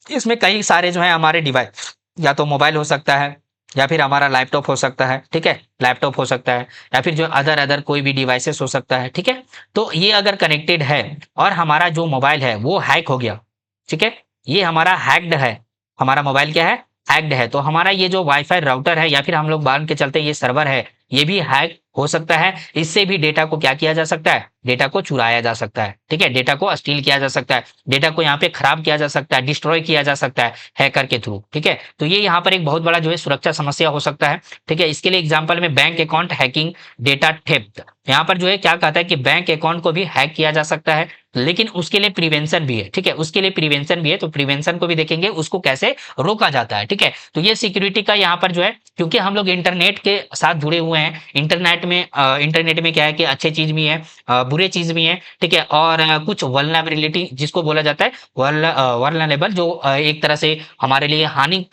S1: इसमें कई सारे जो है हमारे डिवाइस, या तो मोबाइल हो सकता है, या फिर हमारा लैपटॉप हो सकता है, ठीक है, लैपटॉप हो सकता है, या फिर जो अदर अदर कोई भी डिवाइसेस हो सकता है, ठीक है। तो ये अगर कनेक्टेड है और हमारा जो मोबाइल है वो हैक हो गया, ठीक है, ये हमारा हैक्ड है, हमारा मोबाइल क्या है, हैक्ड है, तो हमारा ये जो वाईफाई राउटर है, या फिर हम लोग मान के चलते हैं ये सर्वर है, ये भी हैक हो सकता है। इससे भी डेटा को क्या किया जा सकता है, डेटा को चुराया जा सकता है, ठीक है, डेटा को स्टील किया जा सकता है, डेटा को यहाँ पे खराब किया जा सकता है, डिस्ट्रॉय किया जा सकता है हैकर के थ्रू, ठीक है। तो ये यहाँ पर एक बहुत बड़ा जो है सुरक्षा समस्या हो सकता है, ठीक है। इसके लिए एग्जाम्पल में bank account hacking, data theft, यहाँ पर जो है क्या कहता है कि बैंक अकाउंट को भी हैक किया जा सकता है, लेकिन उसके लिए प्रिवेंशन भी है, ठीक है, उसके लिए प्रिवेंशन भी है, तो प्रिवेंशन को भी देखेंगे, उसको कैसे रोका जाता है, ठीक है। तो ये सिक्योरिटी का यहाँ पर जो है, क्योंकि हम लोग इंटरनेट के साथ जुड़े हुए हैं, इंटरनेट में क्या है कि अच्छे चीज भी है, बुरे चीज भी है, ठीक है, और कुछ वल्नरेबिलिटी जिसको बोला जाता है, वल्नरेबल, जो एक तरह से हमारे लिए हानि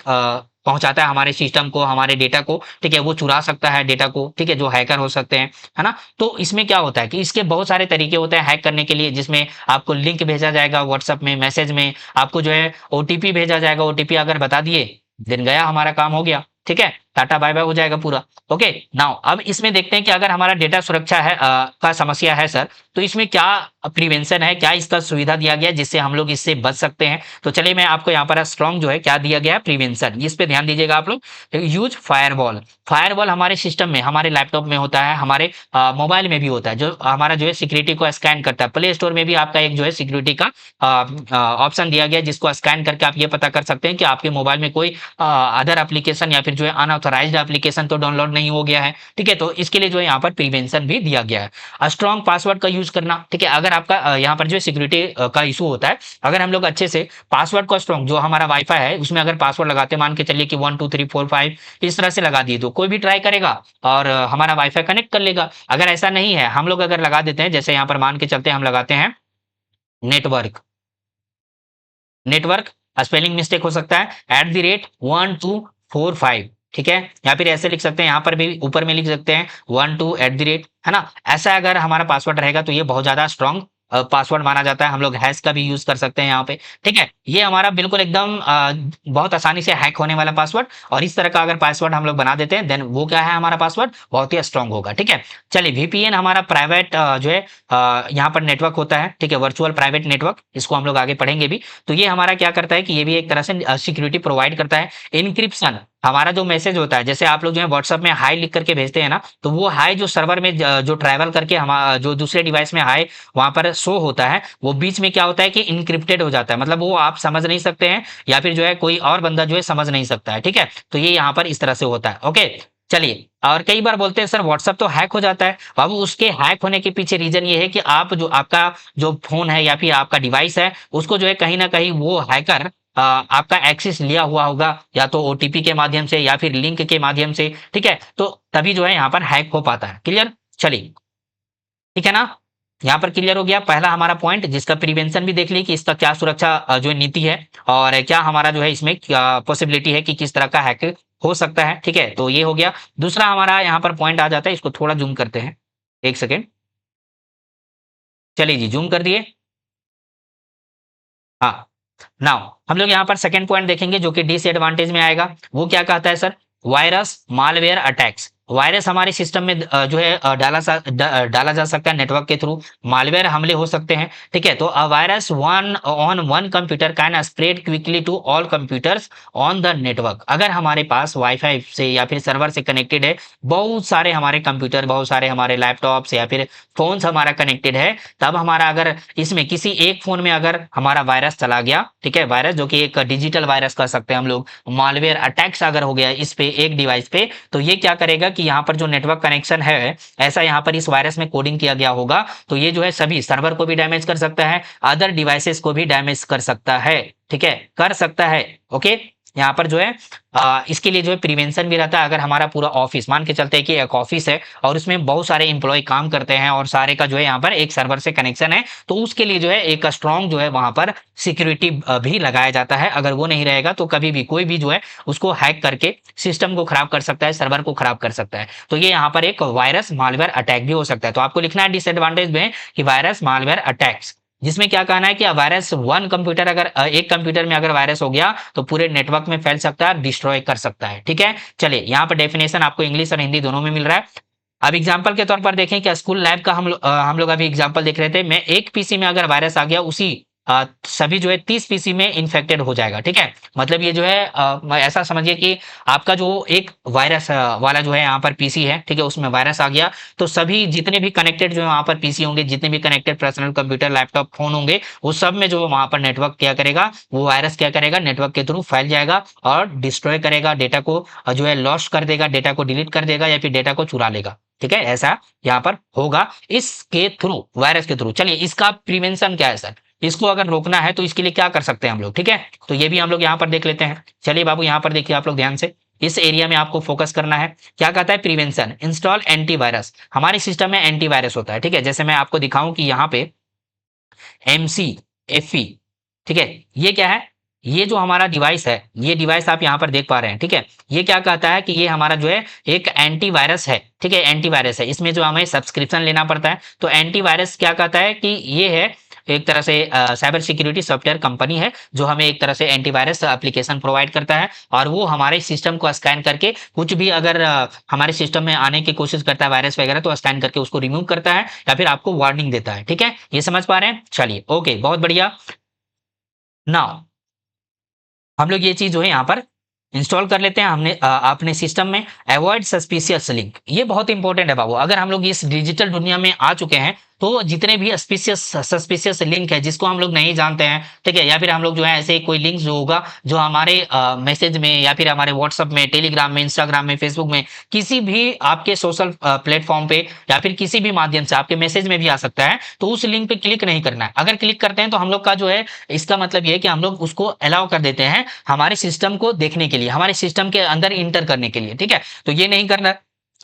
S1: पहुंचाता है हमारे सिस्टम को, हमारे डेटा को, ठीक है, वो चुरा सकता है डेटा को, ठीक है, जो हैकर हो सकते हैं, है ना। तो इसमें क्या होता है कि इसके बहुत सारे तरीके होते हैं हैक करने के लिए, जिसमें आपको लिंक भेजा जाएगा व्हाट्सएप में, मैसेज में आपको जो है ओटीपी भेजा जाएगा, ओटीपी अगर बता दिए, दिन गया, हमारा काम हो गया, ठीक है, टाटा बाय बाय हो जाएगा पूरा। ओके, नाउ अब इसमें देखते हैं कि अगर हमारा डेटा सुरक्षा है का समस्या है सर, तो इसमें क्या प्रिवेंशन है, क्या इसका सुविधा दिया गया है जिससे हम लोग इससे बच सकते हैं। तो चलिए मैं आपको यहाँ पर स्ट्रॉन्ग जो है क्या दिया गया है, प्रिवेंशन, इस पे ध्यान दीजिएगा आप लोग। यूज फायरवॉल, फायरवॉल हमारे सिस्टम में, हमारे लैपटॉप में होता है, हमारे मोबाइल में भी होता है, जो हमारा जो है सिक्योरिटी को स्कैन करता है। प्ले स्टोर में भी आपका एक जो है सिक्योरिटी का ऑप्शन दिया गया है, जिसको स्कैन करके आप ये पता कर सकते हैं कि आपके मोबाइल में कोई अदर एप्लीकेशन या फिर जो है अनऑथराइज्ड एप्लीकेशन तो डाउनलोड नहीं हो गया है, ठीक है। तो इसके लिए जो है यहाँ पर प्रिवेंशन भी दिया गया है। स्ट्रॉन्ग पासवर्ड का यूज करना, ठीक है, अगर आपका यहाँ पर जो है सिक्योरिटी का इशू होता है, अगर हम लोग अच्छे से पासवर्ड को स्ट्रॉन्ग, जो हमारा वाईफाई है उसमें अगर पासवर्ड लगाते, मान के चलिए कि 1 2 3 4 5 इस तरह से लगा दिए, तो कोई भी ट्राई करेगा और हमारा वाईफाई कनेक्ट कर लेगा। अगर ऐसा नहीं है, हम लोग अगर लगा देते हैं, जैसे यहाँ पर मान के चलते हैं हम लगाते हैं नेटवर्क, नेटवर्क स्पेलिंग मिस्टेक हो सकता है, @1245, ठीक है, या फिर ऐसे लिख सकते हैं, यहाँ पर भी ऊपर में लिख सकते हैं 12 है ना। ऐसा अगर हमारा पासवर्ड रहेगा तो ये बहुत ज्यादा स्ट्रॉन्ग पासवर्ड माना जाता है। हम लोग हैश का भी यूज कर सकते हैं यहाँ पे, ठीक है। ये हमारा बिल्कुल एकदम बहुत आसानी से हैक होने वाला पासवर्ड, और इस तरह का अगर पासवर्ड हम लोग बना देते हैं, देन वो क्या है, हमारा पासवर्ड बहुत ही स्ट्रॉन्ग होगा, ठीक है। चलिए वीपीएन हमारा प्राइवेट जो है यहाँ पर नेटवर्क होता है, ठीक है, वर्चुअल प्राइवेट नेटवर्क, इसको हम लोग आगे पढ़ेंगे भी। तो ये हमारा क्या करता है कि ये भी एक तरह से सिक्योरिटी प्रोवाइड करता है। इनक्रिप्शन, हमारा जो मैसेज होता है, जैसे आप लोग जो है व्हाट्सएप में हाई लिख करके भेजते हैं ना, तो वो हाई जो सर्वर में जो ट्रैवल करके हम जो दूसरे डिवाइस में हाई वहां पर शो होता है, वो बीच में क्या होता है कि इनक्रिप्टेड हो जाता है, मतलब वो आप समझ नहीं सकते हैं, या फिर जो है कोई और बंदा जो है समझ नहीं सकता है, ठीक है। तो ये यहाँ पर इस तरह से होता है। ओके, चलिए, और कई बार बोलते हैं सर व्हाट्सएप तो हैक हो जाता है, बाबू उसके हैक होने के पीछे रीजन ये है कि आप जो आपका जो फोन है या फिर आपका डिवाइस है, उसको जो है कहीं ना कहीं वो हैकर आपका एक्सेस लिया हुआ होगा, या तो ओटीपी के माध्यम से या फिर लिंक के माध्यम से, ठीक है, तो तभी जो है यहाँ पर हैक हो पाता है। क्लियर, चलिए, ठीक है ना, यहाँ पर क्लियर हो गया पहला हमारा पॉइंट, जिसका प्रिवेंशन भी देख ली कि इसका क्या सुरक्षा जो नीति है, और क्या हमारा जो है इसमें क्या पॉसिबिलिटी है कि किस तरह का हैक हो सकता है, ठीक है। तो ये हो गया। दूसरा हमारा यहाँ पर पॉइंट आ जाता है, इसको थोड़ा जूम करते हैं, एक सेकेंड, चलिए जी, जूम कर दिए। हाँ, नाउ हम लोग यहाँ पर सेकंड पॉइंट देखेंगे जो कि डिसएडवांटेज में आएगा। वो क्या कहता है sir, virus malware attacks. Virus हमारे सिस्टम में जो है डाला जा सकता है नेटवर्क के थ्रू, मालवेयर हमले हो सकते हैं, ठीक है। तो a virus one on one computer can spread quickly to all computers on the network. अगर हमारे पास वाईफाई से या फिर सर्वर से कनेक्टेड है, बहुत सारे हमारे कंप्यूटर, बहुत सारे हमारे लैपटॉप्स या फिर फोन्स हमारा कनेक्टेड है, तब हमारा अगर इसमें किसी एक फोन में अगर हमारा वायरस चला गया, ठीक है, वायरस जो कि एक डिजिटल वायरस कह सकते हैं हम लोग, मालवेयर अटैक्स अगर हो गया इस पे एक डिवाइस पे, तो ये क्या करेगा कि यहाँ पर जो नेटवर्क कनेक्शन है, ऐसा यहाँ पर इस वायरस में कोडिंग किया गया होगा, तो ये जो है सभी सर्वर को भी डैमेज कर सकता है, अदर डिवाइसेस को भी डैमेज कर सकता है, ठीक है, कर सकता है। ओके, यहाँ पर जो है इसके लिए जो है प्रिवेंशन भी रहता है। अगर हमारा पूरा ऑफिस, मान के चलते हैं कि एक ऑफिस है और उसमें बहुत सारे एम्प्लॉय काम करते हैं और सारे का जो है यहाँ पर एक सर्वर से कनेक्शन है, तो उसके लिए जो है एक स्ट्रॉन्ग जो है वहां पर सिक्योरिटी भी लगाया जाता है। अगर वो नहीं रहेगा तो कभी भी कोई भी जो है उसको हैक करके सिस्टम को खराब कर सकता है, सर्वर को खराब कर सकता है। तो ये यहाँ पर एक वायरस मालवेयर अटैक भी हो सकता है। तो आपको लिखना है डिसएडवांटेज में कि वायरस मालवेयर अटैक्स, जिसमें क्या कहना है कि वायरस वन कंप्यूटर, अगर एक कंप्यूटर में अगर वायरस हो गया तो पूरे नेटवर्क में फैल सकता है, डिस्ट्रॉय कर सकता है। ठीक है, चलिए यहाँ पर डेफिनेशन आपको इंग्लिश और हिंदी दोनों में मिल रहा है। अब एग्जांपल के तौर पर देखें कि स्कूल लैब का हम लोग अभी एग्जांपल देख रहे थे। मैं एक पीसी में अगर वायरस आ गया, उसी सभी जो है 30 पीसी में इन्फेक्टेड हो जाएगा। ठीक है, मतलब ये जो है ऐसा समझिए कि आपका जो एक वायरस वाला जो है यहाँ पर पीसी है, ठीक है, उसमें वायरस आ गया तो सभी जितने भी कनेक्टेड जो है वहां पर पीसी होंगे, जितने भी connected personal computer, laptop, phone होंगे, वो सब में जो वहां पर नेटवर्क क्या करेगा, वो वायरस क्या करेगा, नेटवर्क के थ्रू फैल जाएगा और डिस्ट्रॉय करेगा, डेटा को जो है लॉस कर देगा, डेटा को डिलीट कर देगा या फिर डेटा को चुरा लेगा। ठीक है, ऐसा यहाँ पर होगा इसके थ्रू, वायरस के थ्रू। चलिए इसका प्रिवेंशन क्या है सर, इसको अगर रोकना है तो इसके लिए क्या कर सकते हैं हम लोग। ठीक है, तो ये भी हम लोग यहाँ पर देख लेते हैं। चलिए बाबू यहाँ पर देखिए आप लोग ध्यान से, इस एरिया में आपको फोकस करना है। क्या कहता है प्रिवेंशन, इंस्टॉल एंटीवायरस। हमारे सिस्टम में एंटीवायरस होता है। ठीक है, जैसे मैं आपको दिखाऊं कि यहाँ पे MCAFE, ठीक है, ये क्या है, ये जो हमारा डिवाइस है, ये डिवाइस आप यहाँ पर देख पा रहे हैं। ठीक है, ये क्या कहता है कि ये हमारा जो है एक एंटीवायरस है। ठीक है, एंटीवायरस है, इसमें जो हमें सब्सक्रिप्शन लेना पड़ता है। तो एंटीवायरस क्या कहता है कि ये है एक तरह से साइबर सिक्योरिटी सॉफ्टवेयर कंपनी है जो हमें एक तरह से एंटीवायरस एप्लीकेशन प्रोवाइड करता है, और वो हमारे सिस्टम को स्कैन करके कुछ भी अगर हमारे सिस्टम में आने की कोशिश करता है वायरस वगैरह, तो स्कैन करके उसको रिमूव करता है या फिर आपको वार्निंग देता है। ठीक है, ये समझ पा रहे हैं, चलिए ओके, बहुत बढ़िया। नाउ हम लोग ये चीज जो है यहाँ पर इंस्टॉल कर लेते हैं हमने अपने सिस्टम में। अवॉइड सस्पिशियस लिंक, ये बहुत इंपॉर्टेंट है बाबू। अगर हम लोग इस डिजिटल दुनिया में आ चुके हैं तो जितने भी सस्पिशियस लिंक है जिसको हम लोग नहीं जानते हैं, ठीक है, या फिर हम लोग जो है ऐसे कोई लिंक जो होगा जो हमारे मैसेज में या फिर हमारे व्हाट्सएप में, टेलीग्राम में, इंस्टाग्राम में, फेसबुक में, किसी भी आपके सोशल प्लेटफॉर्म पे या फिर किसी भी माध्यम से आपके मैसेज में भी आ सकता है, तो उस लिंक पे क्लिक नहीं करना है। अगर क्लिक करते हैं तो हम लोग का जो है, इसका मतलब ये है कि हम लोग उसको अलाउ कर देते हैं हमारे सिस्टम को देखने के लिए, हमारे सिस्टम के अंदर इंटर करने के लिए। ठीक है, तो ये नहीं करना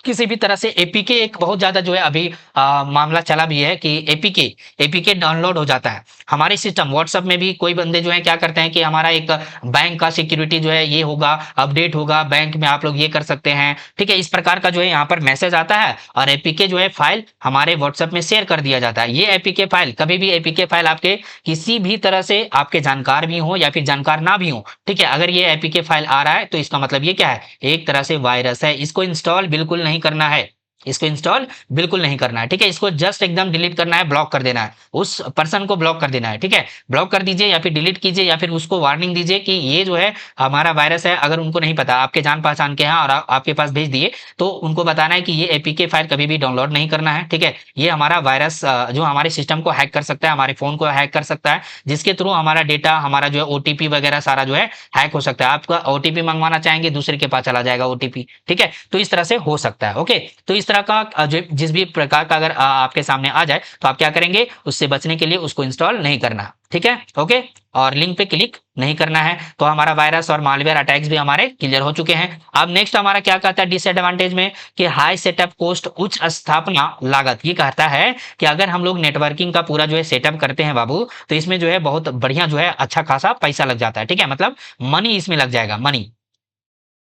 S1: किसी भी तरह से। एपीके एक बहुत ज्यादा जो है अभी मामला चला भी है कि एपीके डाउनलोड हो जाता है हमारे सिस्टम। व्हाट्सएप में भी कोई बंदे जो है क्या करते हैं कि हमारा एक बैंक का सिक्योरिटी जो है ये होगा, अपडेट होगा, बैंक में आप लोग ये कर सकते हैं। ठीक है, इस प्रकार का जो है यहाँ पर मैसेज आता है और एपीके जो है फाइल हमारे व्हाट्सएप में शेयर कर दिया जाता है। ये एपीके फाइल, कभी भी एपीके फाइल आपके किसी भी तरह से आपके जानकार भी हो या फिर जानकार ना भी हो, ठीक है, अगर ये एपीके फाइल आ रहा है तो इसका मतलब ये क्या है, एक तरह से वायरस है। इसको इंस्टॉल बिल्कुल नहीं करना है, इसको इंस्टॉल बिल्कुल नहीं करना है। ठीक है, इसको जस्ट एकदम डिलीट करना है, ब्लॉक कर देना है, उस पर्सन को ब्लॉक कर देना है। ठीक है, ब्लॉक कर दीजिए या फिर डिलीट कीजिए या फिर उसको वार्निंग दीजिए कि ये जो है हमारा वायरस है। अगर उनको नहीं पता, आपके जान पहचान के हैं और आपके पास भेज दिए, तो उनको बताना है कि ये एपीके फाइल कभी भी डाउनलोड नहीं करना है। ठीक है, ये हमारा वायरस जो हमारे सिस्टम को हैक कर सकता है, हमारे फोन को हैक कर सकता है, जिसके थ्रू हमारा डेटा, हमारा जो है ओटीपी वगैरह सारा जो है हैक हो सकता है। आपका ओटीपी मंगवाना चाहेंगे, दूसरे के पास चला जाएगा ओटीपी। ठीक है, तो इस तरह से हो सकता है। ओके, तो इस तरह का जिस भी प्रकार का अगर आपके सामने आ जाए तो आप क्या करेंगे, उससे बचने के लिए उसको इंस्टॉल नहीं करना। ठीक है, ओके, और लिंक पे क्लिक नहीं करना है। तो हमारा वायरस और मालवेयर अटैक्स भी हमारे क्लियर हो चुके हैं। अब नेक्स्ट हमारा क्या कहता है डिसएडवांटेज में कि हाई सेटअप कॉस्ट, उच्च स्थापना लागत। ये कहता है कि अगर हम लोग नेटवर्किंग का पूरा जो है सेटअप करते हैं बाबू, तो इसमें जो है बहुत बढ़िया जो है अच्छा खासा पैसा लग जाता है। ठीक है, मतलब मनी इसमें लग जाएगा, मनी।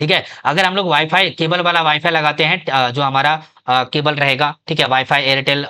S1: ठीक है, अगर हम लोग वाईफाई, केबल वाला वाईफाई लगाते हैं, जो हमारा केबल रहेगा, ठीक है, वाईफाई एयरटेल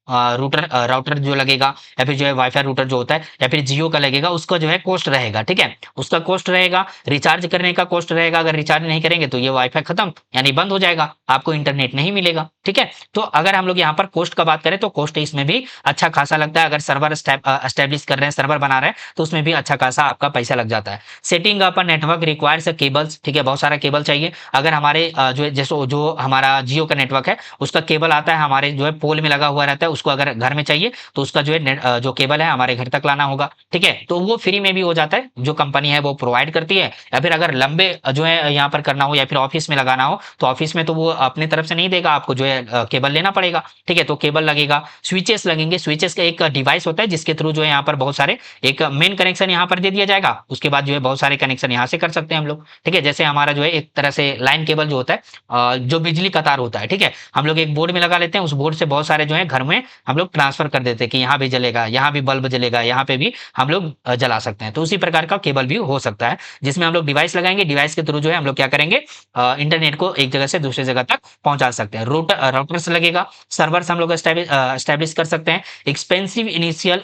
S1: रूटर राउटर जो लगेगा, या फिर जो है वाईफाई रूटर जो होता है, या फिर जियो का लगेगा, उसका जो है कॉस्ट रहेगा। ठीक है, उसका कॉस्ट रहेगा, रिचार्ज करने का कॉस्ट रहेगा। अगर रिचार्ज नहीं करेंगे तो ये वाईफाई खत्म, यानी बंद हो जाएगा, आपको इंटरनेट नहीं मिलेगा। ठीक है, तो अगर हम लोग यहाँ पर कॉस्ट का बात करें तो कॉस्ट इसमें भी अच्छा खासा लगता है। अगर सर्वर एस्टेब्लिश कर रहे हैं, सर्वर बना रहे हैं, तो उसमें भी अच्छा खासा आपका पैसा लग जाता है। Setting up network requires cables, ठीक है, बहुत सारा केबल चाहिए। अगर हमारे जो है जैसे जो हमारा जियो का नेटवर्क है, उसका केबल आता है हमारे जो है पोल में लगा हुआ रहता है, उसको अगर घर में चाहिए तो उसका जो है जो केबल है हमारे घर तक लाना होगा, ठीक है। तो वो फ्री में भी हो जाता है, जो कंपनी है वो प्रोवाइड करती है। या फिर अगर लंबे जो है यहाँ पर करना हो या फिर ऑफिस में लगाना हो तो ऑफिस में तो वो अपने तरफ से नहीं देगा, आपको जो है केबल लेना पड़ेगा, ठीक है। तो केबल लगेगा, स्विचेस लगेंगे, स्विचेस का एक डिवाइस होता है जिसके थ्रू जो है यहाँ पर बहुत सारे एक मेन कनेक्शन यहाँ पर दे दिया जाएगा, उसके बाद जो है बहुत सारे कनेक्शन यहाँ से कर सकते हैं हम लोग, ठीक है। जैसे हमारा जो है एक तरह से लाइन केबल जो होता है जो बिजली का तार होता है, ठीक है, हम लोग एक बोर्ड में लगा लेते हैं, उस बोर्ड से बहुत सारे जो है घर में हम लोग ट्रांसफर कर देते हैं कि यहाँ भी जलेगा, यहाँ भी बल्ब जलेगा, यहाँ पे भी हम लोग जला सकते हैं। तो उसी प्रकार का केबल भी हो सकता है जिसमें हम लोग डिवाइस लगाएंगे, डिवाइस के थ्रू जो है हम लोग क्या करेंगे, इंटरनेट को एक जगह से दूसरी जगह तक पहुंचा सकते हैं। राउटर्स लगेगा, सर्वर्स हम लोग एस्टेब्लिश कर सकते हैं। एक्सपेंसिव इनिशियल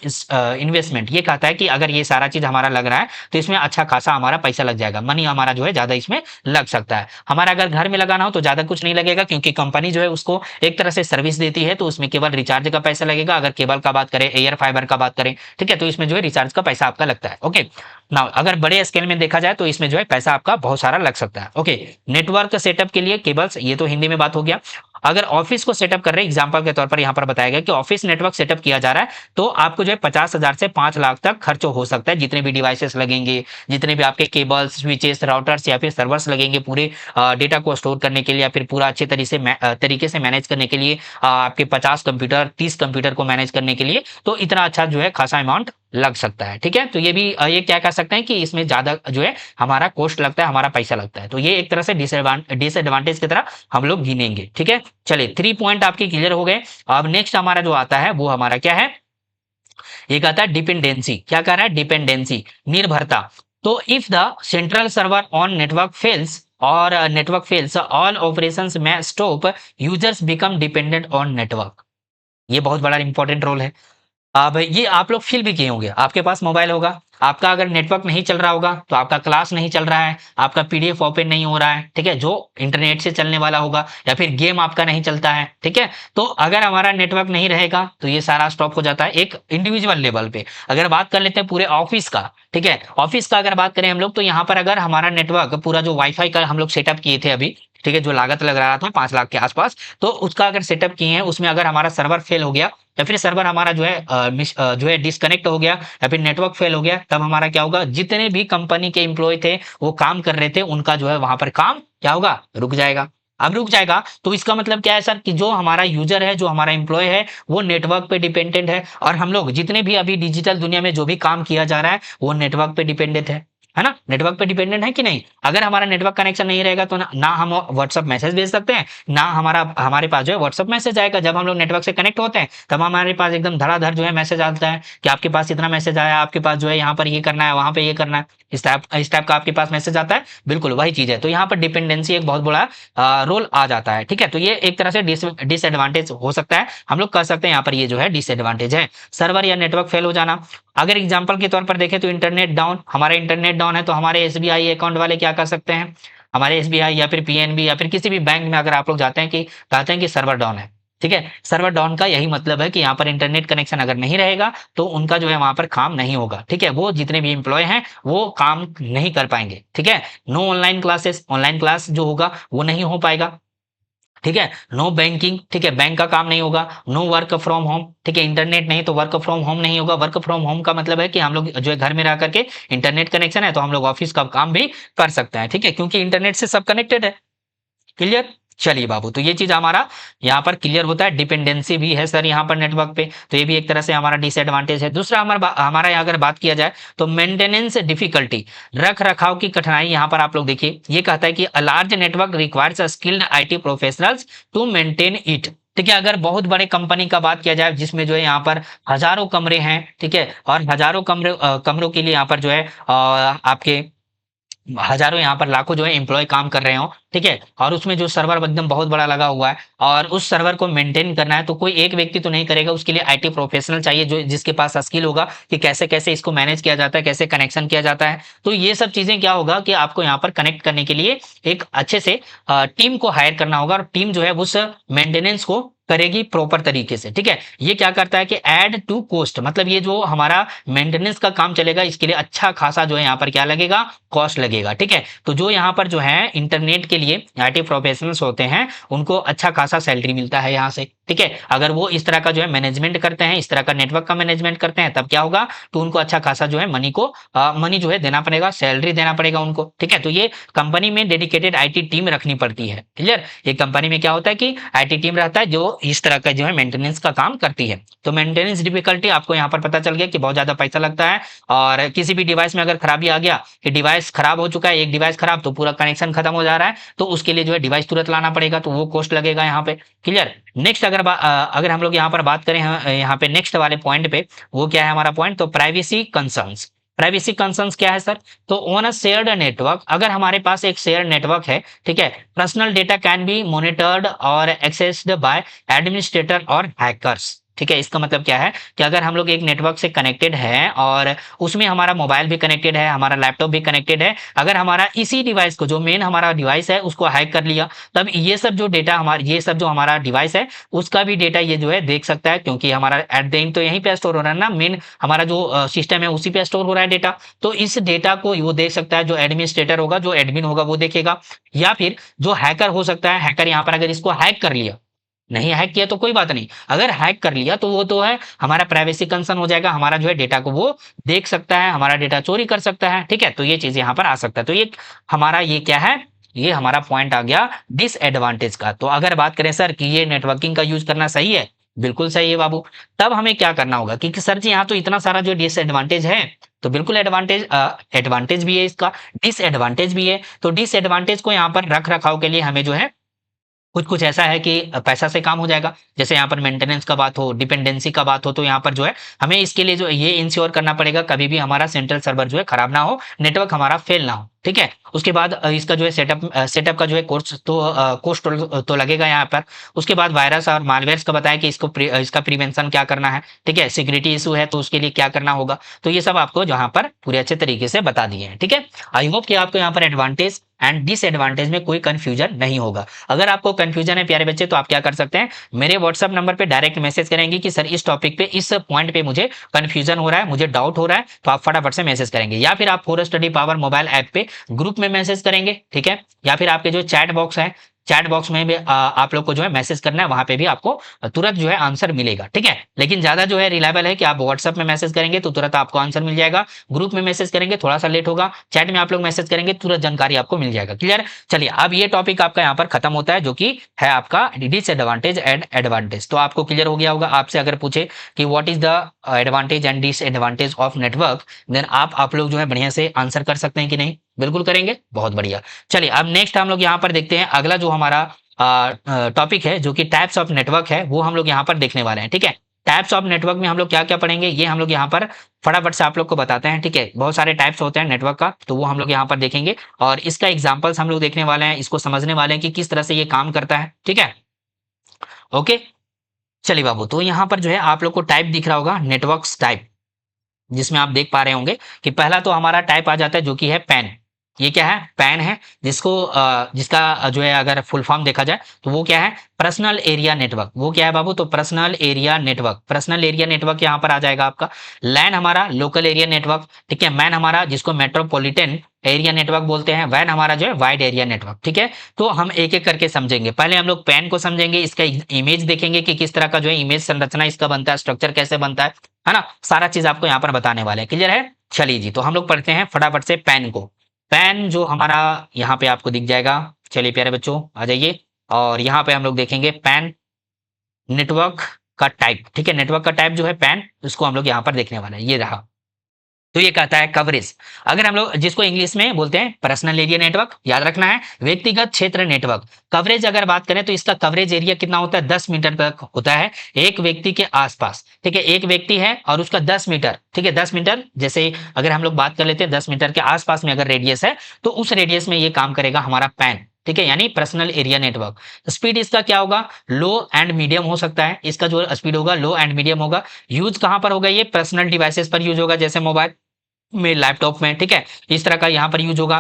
S1: इन्वेस्टमेंट, ये कहता है कि अगर ये सारा चीज हमारा लग रहा है तो इसमें अच्छा खासा हमारा पैसा लग जाएगा, मनी हमारा जो है ज्यादा इसमें लग सकता है। हमारा अगर घर में लगाना हो तो ज्यादा कुछ नहीं लगेगा, क्योंकि कंपनी जो है उसको एक तरह से सर्विस देती है, तो उसमें केवल रिचार्ज का पैसा लगेगा। अगर केबल का बात करें, एयर फाइबर का बात करें, ठीक है, तो इसमें जो है रिचार्ज का पैसा आपका लगता है। ओके, नाउ अगर बड़े स्केल में देखा जाए तो इसमें जो है पैसा आपका बहुत सारा लग सकता है। ओके, नेटवर्क सेटअप के लिए केबल्स, ये तो हिंदी में बात हो गया। अगर ऑफिस को सेटअप कर रहे हैं, एग्जांपल के तौर पर यहाँ पर बताया गया कि ऑफिस नेटवर्क सेटअप किया जा रहा है, तो आपको जो है 50,000 से 5 लाख तक खर्च हो सकता है। जितने भी डिवाइसेस लगेंगे, जितने भी आपके केबल्स, स्विचेस, राउटर्स या फिर सर्वर्स लगेंगे पूरे डेटा को स्टोर करने के लिए या फिर पूरा अच्छे तरीके से मैनेज करने के लिए, आपके 50 कंप्यूटर, 30 कंप्यूटर को मैनेज करने के लिए, तो इतना अच्छा जो है खासा अमाउंट लग सकता है, ठीक है। तो ये भी ये क्या कह सकते हैं कि इसमें ज्यादा जो है हमारा कॉस्ट लगता है, हमारा पैसा लगता है। तो ये एक तरह से डिसएडवांटेज की तरह हम लोग गिनेंगे, ठीक है। चलिए 3 पॉइंट आपके क्लियर हो गए। अब नेक्स्ट हमारा जो आता है वो हमारा क्या है, एक आता है डिपेंडेंसी। क्या कह रहा है, डिपेंडेंसी, निर्भरता। तो if the central server on network fails और नेटवर्क फेल्स, ऑल ऑपरेशंस में stop, users become dependent on network. ये बहुत बड़ा इंपॉर्टेंट रोल है। अब ये आप लोग फील भी किए होंगे, आपके पास मोबाइल होगा, आपका अगर नेटवर्क नहीं चल रहा होगा तो आपका क्लास नहीं चल रहा है, आपका पीडीएफ ओपन नहीं हो रहा है, ठीक है, जो इंटरनेट से चलने वाला होगा, या फिर गेम आपका नहीं चलता है, ठीक है। तो अगर हमारा नेटवर्क नहीं रहेगा तो ये सारा स्टॉप हो जाता है एक इंडिविजुअल लेवल पे। अगर बात कर लेते हैं पूरे ऑफिस का, ठीक है, ऑफिस का अगर बात करें हम लोग, तो यहाँ पर अगर हमारा नेटवर्क पूरा जो वाईफाई का हम लोग सेटअप किए थे अभी, ठीक है, जो लागत लग रहा था 5 लाख के आसपास, तो उसका अगर सेटअप किए हैं, उसमें अगर हमारा सर्वर फेल हो गया या फिर सर्वर हमारा जो है जो है डिस्कनेक्ट हो गया या फिर नेटवर्क फेल हो गया, तब हमारा क्या होगा, जितने भी कंपनी के एम्प्लॉय थे वो काम कर रहे थे, उनका जो है वहां पर काम क्या होगा, रुक जाएगा। अब रुक जाएगा तो इसका मतलब क्या है सर, कि जो हमारा यूजर है, जो हमारा एम्प्लॉय है, वो नेटवर्क पे डिपेंडेंट है, और हम लोग जितने भी अभी डिजिटल दुनिया में जो भी काम किया जा रहा है वो नेटवर्क पे डिपेंडेंट है ना, नेटवर्क पे डिपेंडेंट है कि नहीं। अगर हमारा नेटवर्क कनेक्शन नहीं रहेगा तो ना हम व्हाट्सअप मैसेज भेज सकते हैं, ना हमारे पास जो है व्हाट्सअप मैसेज आएगा। जब हम लोग नेटवर्क से कनेक्ट होते हैं तब हमारे पास एकदम धड़ाधड़ जो है मैसेज आता है कि आपके पास इतना मैसेज आया, आपके पास जो है यहाँ पर ये करना है, वहां पे ये करना है, इस टाइप का आपके पास मैसेज आता है, बिल्कुल वही चीज है। तो यहाँ पर डिपेंडेंसी एक बहुत बड़ा रोल आ जाता है, ठीक है। तो ये एक तरह से डिसएडवांटेज हो सकता है, हम लोग कह सकते हैं यहाँ पर ये जो है डिसएडवांटेज है, सर्वर या नेटवर्क फेल हो जाना। अगर एग्जांपल के तौर पर देखें तो इंटरनेट डाउन, हमारा इंटरनेट डाउन है तो हमारे एसबीआई अकाउंट वाले क्या कर सकते हैं, हमारे एसबीआई या फिर पीएनबी या फिर किसी भी बैंक में अगर आप लोग जाते हैं कि कहते हैं कि सर्वर डाउन है, ठीक है, सर्वर डाउन का यही मतलब है कि यहाँ पर इंटरनेट कनेक्शन अगर नहीं रहेगा तो उनका जो है वहां पर काम नहीं होगा, ठीक है, वो जितने भी एम्प्लॉय हैं वो काम नहीं कर पाएंगे, ठीक है। No online classes, online class जो होगा वो नहीं हो पाएगा, ठीक है। नो बैंकिंग, ठीक है, बैंक का काम नहीं होगा। नो वर्क फ्रॉम होम, ठीक है, इंटरनेट नहीं तो वर्क फ्रॉम होम नहीं होगा। वर्क फ्रॉम होम का मतलब है कि हम लोग जो है घर में रह करके, इंटरनेट कनेक्शन है तो हम लोग ऑफिस का काम भी कर सकते हैं, ठीक है, क्योंकि इंटरनेट से सब कनेक्टेड है। क्लियर, चलिए बाबू, तो ये चीज हमारा यहाँ पर क्लियर होता है। डिपेंडेंसी भी है सर यहाँ पर नेटवर्क पे, तो ये भी एक तरह से हमारा डिसएडवांटेज है। दूसरा हमारा यहाँ अगर बात किया जाए तो मेंटेनेंस डिफिकल्टी, रख रखाव की कठिनाई। यहाँ पर आप लोग देखिए, ये कहता है कि a large network requires skilled IT professionals to maintain it, ठीक है। अगर बहुत बड़े कंपनी का बात किया जाए जिसमें जो है यहाँ पर हजारों कमरे हैं, ठीक है, और हजारों कमरों के लिए यहाँ पर जो है आपके हजारों यहाँ पर लाखों जो है एम्प्लॉय काम कर रहे हो, ठीक है, और उसमें जो सर्वर एकदम बहुत बड़ा लगा हुआ है और उस सर्वर को मेंटेन करना है, तो कोई एक व्यक्ति तो नहीं करेगा, उसके लिए आईटी प्रोफेशनल चाहिए जो जिसके पास स्किल होगा कि कैसे कैसे इसको मैनेज किया जाता है, कैसे कनेक्शन किया जाता है। तो ये सब चीजें क्या होगा कि आपको यहाँ पर कनेक्ट करने के लिए एक अच्छे से टीम को हायर करना होगा, और टीम जो है उस मेंटेनेंस को करेगी प्रॉपर तरीके से, ठीक है। ये क्या करता है कि ऐड टू कॉस्ट, मतलब ये जो हमारा मेंटेनेंस का काम चलेगा इसके लिए अच्छा खासा जो है यहाँ पर क्या लगेगा, कॉस्ट लगेगा, ठीक है। तो जो यहाँ पर जो है इंटरनेट के लिए आईटी प्रोफेशनल्स होते हैं उनको अच्छा खासा सैलरी मिलता है यहाँ से, ठीक है। अगर वो इस तरह का जो है मैनेजमेंट करते हैं, इस तरह का नेटवर्क का मैनेजमेंट करते हैं, तब क्या होगा, तो उनको अच्छा खासा जो है मनी जो है देना पड़ेगा, सैलरी देना पड़ेगा उनको, ठीक है। तो ये कंपनी में डेडिकेटेड आईटी टीम रखनी पड़ती है, क्लियर। ये कंपनी में क्या होता है कि आईटी टीम रहता है जो इस तरह का जो है मेंटेनेंस का काम करती है। तो मेंटेनेंस डिफिकल्टी आपको यहाँ पर पता चल गया कि बहुत ज्यादा पैसा लगता है, और किसी भी डिवाइस में अगर खराबी आ गया कि डिवाइस खराब हो चुका है, एक डिवाइस खराब तो पूरा कनेक्शन खत्म हो जा रहा है, तो उसके लिए जो है डिवाइस तुरंत लाना पड़ेगा, तो वो कॉस्ट लगेगा यहाँ पे, क्लियर। नेक्स्ट अगर हम लोग यहाँ पर बात करें यहाँ पे नेक्स्ट वाले पॉइंट पे, वो क्या है हमारा पॉइंट, तो प्राइवेसी कंसर्न्स। प्राइवेसी कंसर्न्स क्या है सर, तो ऑन अ शेयर्ड नेटवर्क, अगर हमारे पास एक शेयर नेटवर्क है, ठीक है, personal data can be monitored और एक्सेस्ड बाय एडमिनिस्ट्रेटर और हैकर्स, ठीक है। इसका मतलब क्या है कि अगर हम लोग एक नेटवर्क से कनेक्टेड है और उसमें हमारा मोबाइल भी कनेक्टेड है, हमारा लैपटॉप भी कनेक्टेड है, अगर हमारा इसी डिवाइस को, जो मेन हमारा डिवाइस है उसको हैक कर लिया, तब ये सब जो डेटा हमारा, ये सब जो हमारा डिवाइस है उसका भी डेटा ये जो है देख सकता है, क्योंकि हमारा एट द एंड तो यहीं पे स्टोर हो रहा है ना, मेन हमारा जो सिस्टम है उसी पे स्टोर हो रहा है डेटा। तो इस डेटा को वो देख सकता है, जो एडमिनिस्ट्रेटर होगा, जो एडमिन होगा वो देखेगा, या फिर जो हैकर हो सकता है, हैकर यहाँ पर अगर इसको हैक कर लिया, नहीं हैक किया तो कोई बात नहीं, अगर हैक कर लिया तो वो तो है हमारा प्राइवेसी कंसर्न हो जाएगा, हमारा जो है डेटा को वो देख सकता है, हमारा डेटा चोरी कर सकता है, ठीक है। तो ये चीज यहाँ पर आ सकता है, तो ये हमारा ये क्या है, ये हमारा पॉइंट आ गया डिसएडवांटेज का। तो अगर बात करें सर कि ये नेटवर्किंग का यूज करना सही है, बिल्कुल सही है बाबू। तब हमें क्या करना होगा, क्योंकि सर जी यहाँ तो इतना सारा जो डिसएडवांटेज है, तो बिल्कुल एडवांटेज भी है इसका, डिसएडवांटेज भी है। तो डिसएडवांटेज को यहाँ पर रख रखाव के लिए हमें जो है कुछ कुछ ऐसा है कि पैसा से काम हो जाएगा, जैसे यहाँ पर मेंटेनेंस का बात हो, डिपेंडेंसी का बात हो, तो यहाँ पर जो है हमें इसके लिए जो ये इंश्योर करना पड़ेगा कभी भी हमारा सेंट्रल सर्वर जो है खराब ना हो, नेटवर्क हमारा फेल ना हो, ठीक है। उसके बाद इसका जो है सेटअप का जो है कोस्ट तो लगेगा यहाँ पर। उसके बाद वायरस और मालवेयर्स का बताया कि इसका प्रिवेंशन क्या करना है, ठीक है। सिक्योरिटी इशू है तो उसके लिए क्या करना होगा, तो ये सब आपको जहाँ पर पूरे अच्छे तरीके से बता दिए हैं, ठीक है। आई होप कि आपको यहाँ पर एडवांटेज एंड डिसएडवांटेज में कोई कंफ्यूजन नहीं होगा। अगर आपको कंफ्यूजन है प्यारे बच्चे, तो आप क्या कर सकते हैं, मेरे व्हाट्सएप नंबर पे डायरेक्ट मैसेज करेंगे कि सर इस टॉपिक पे, इस पॉइंट पे मुझे कंफ्यूजन हो रहा है, मुझे डाउट हो रहा है, तो आप फटाफट से मैसेज करेंगे, या फिर आप for study power mobile app पे ग्रुप में मैसेज करेंगे, ठीक है। या फिर आपके जो चैट बॉक्स है, चैट बॉक्स में भी आप लोग को जो है मैसेज करना है, वहां पे भी आपको तुरंत जो है आंसर मिलेगा, ठीक है। लेकिन ज्यादा जो है रिलायबल है कि आप व्हाट्सएप में मैसेज करेंगे तो तुरंत आपको आंसर मिल जाएगा, ग्रुप में मैसेज करेंगे थोड़ा सा लेट होगा, चैट में आप लोग मैसेज करेंगे तुरंत जानकारी आपको मिल जाएगा, क्लियर। चलिए अब ये टॉपिक आपका यहाँ पर खत्म होता है, जो कि है आपका डिसएडवांटेज एंड एडवांटेज। तो आपको क्लियर हो गया होगा, आपसे अगर पूछे कि what is the advantage and disadvantage of network, then आप लोग जो है बढ़िया से आंसर कर सकते हैं कि नहीं, बिल्कुल करेंगे, बहुत बढ़िया। चलिए अब नेक्स्ट हम लोग यहाँ पर देखते हैं अगला जो हमारा टॉपिक है, जो कि टाइप्स ऑफ नेटवर्क है, वो हम लोग यहाँ पर देखने वाले हैं, ठीक है। टाइप्स ऑफ नेटवर्क में हम लोग क्या क्या पढ़ेंगे, ये हम लोग यहाँ पर फटाफट से आप लोग को बताते हैं, ठीक है। बहुत सारे टाइप्स होते हैं नेटवर्क का, तो वो हम लोग यहाँ पर देखेंगे, और इसका एग्जाम्पल्स हम लोग देखने वाले हैं, इसको समझने वाले हैं कि किस तरह से ये काम करता है, ठीक है। ओके, चलिए बाबू, तो यहाँ पर जो है आप लोग को टाइप दिख रहा होगा, नेटवर्क्स टाइप, जिसमें आप देख पा रहे होंगे कि पहला तो हमारा टाइप आ जाता है जो कि है पैन। ये क्या है, पैन है, जिसका जो है अगर फुल फॉर्म देखा जाए तो वो क्या है, पर्सनल एरिया नेटवर्क। वो क्या है बाबू, तो personal area network, personal area network यहाँ पर आ जाएगा आपका। लैन हमारा लोकल एरिया नेटवर्क, ठीक है। मैन हमारा जिसको मेट्रोपॉलिटन एरिया नेटवर्क बोलते हैं। वैन हमारा जो है वाइड एरिया नेटवर्क, ठीक है। तो हम एक एक करके समझेंगे, पहले हम लोग पैन को समझेंगे, इसका इमेज देखेंगे कि किस तरह का जो है इमेज संरचना इसका बनता है, स्ट्रक्चर कैसे बनता है ना, सारा चीज आपको यहाँ पर बताने वाले हैं, क्लियर है। चलिए जी, तो हम लोग पढ़ते हैं फटाफट से पैन को। पैन जो हमारा यहाँ पे आपको दिख जाएगा, चलिए प्यारे बच्चों आ जाइए, और यहाँ पे हम लोग देखेंगे पैन नेटवर्क का टाइप, ठीक है। नेटवर्क का टाइप जो है पैन, उसको हम लोग यहाँ पर देखने वाले हैं, ये रहा। तो ये कहता है कवरेज, अगर हम लोग जिसको इंग्लिश में बोलते हैं पर्सनल एरिया नेटवर्क, याद रखना है, व्यक्तिगत क्षेत्र नेटवर्क। कवरेज अगर बात करें तो इसका कवरेज एरिया कितना होता है, 10 मीटर तक होता है एक व्यक्ति के आसपास, ठीक है। एक व्यक्ति है और उसका 10 मीटर, ठीक है, 10 मीटर, जैसे अगर हम लोग बात कर लेते हैं 10 मीटर के आसपास में अगर रेडियस है, तो उस रेडियस में ये काम करेगा हमारा पैन, ठीक है, यानी पर्सनल एरिया नेटवर्क। स्पीड इसका क्या होगा, लो एंड मीडियम हो सकता है, इसका जो स्पीड होगा लो एंड मीडियम होगा। यूज कहां पर होगा, ये पर्सनल डिवाइसेस पर यूज होगा, जैसे मोबाइल में, लैपटॉप में, ठीक है, इस तरह का यहाँ पर यूज होगा।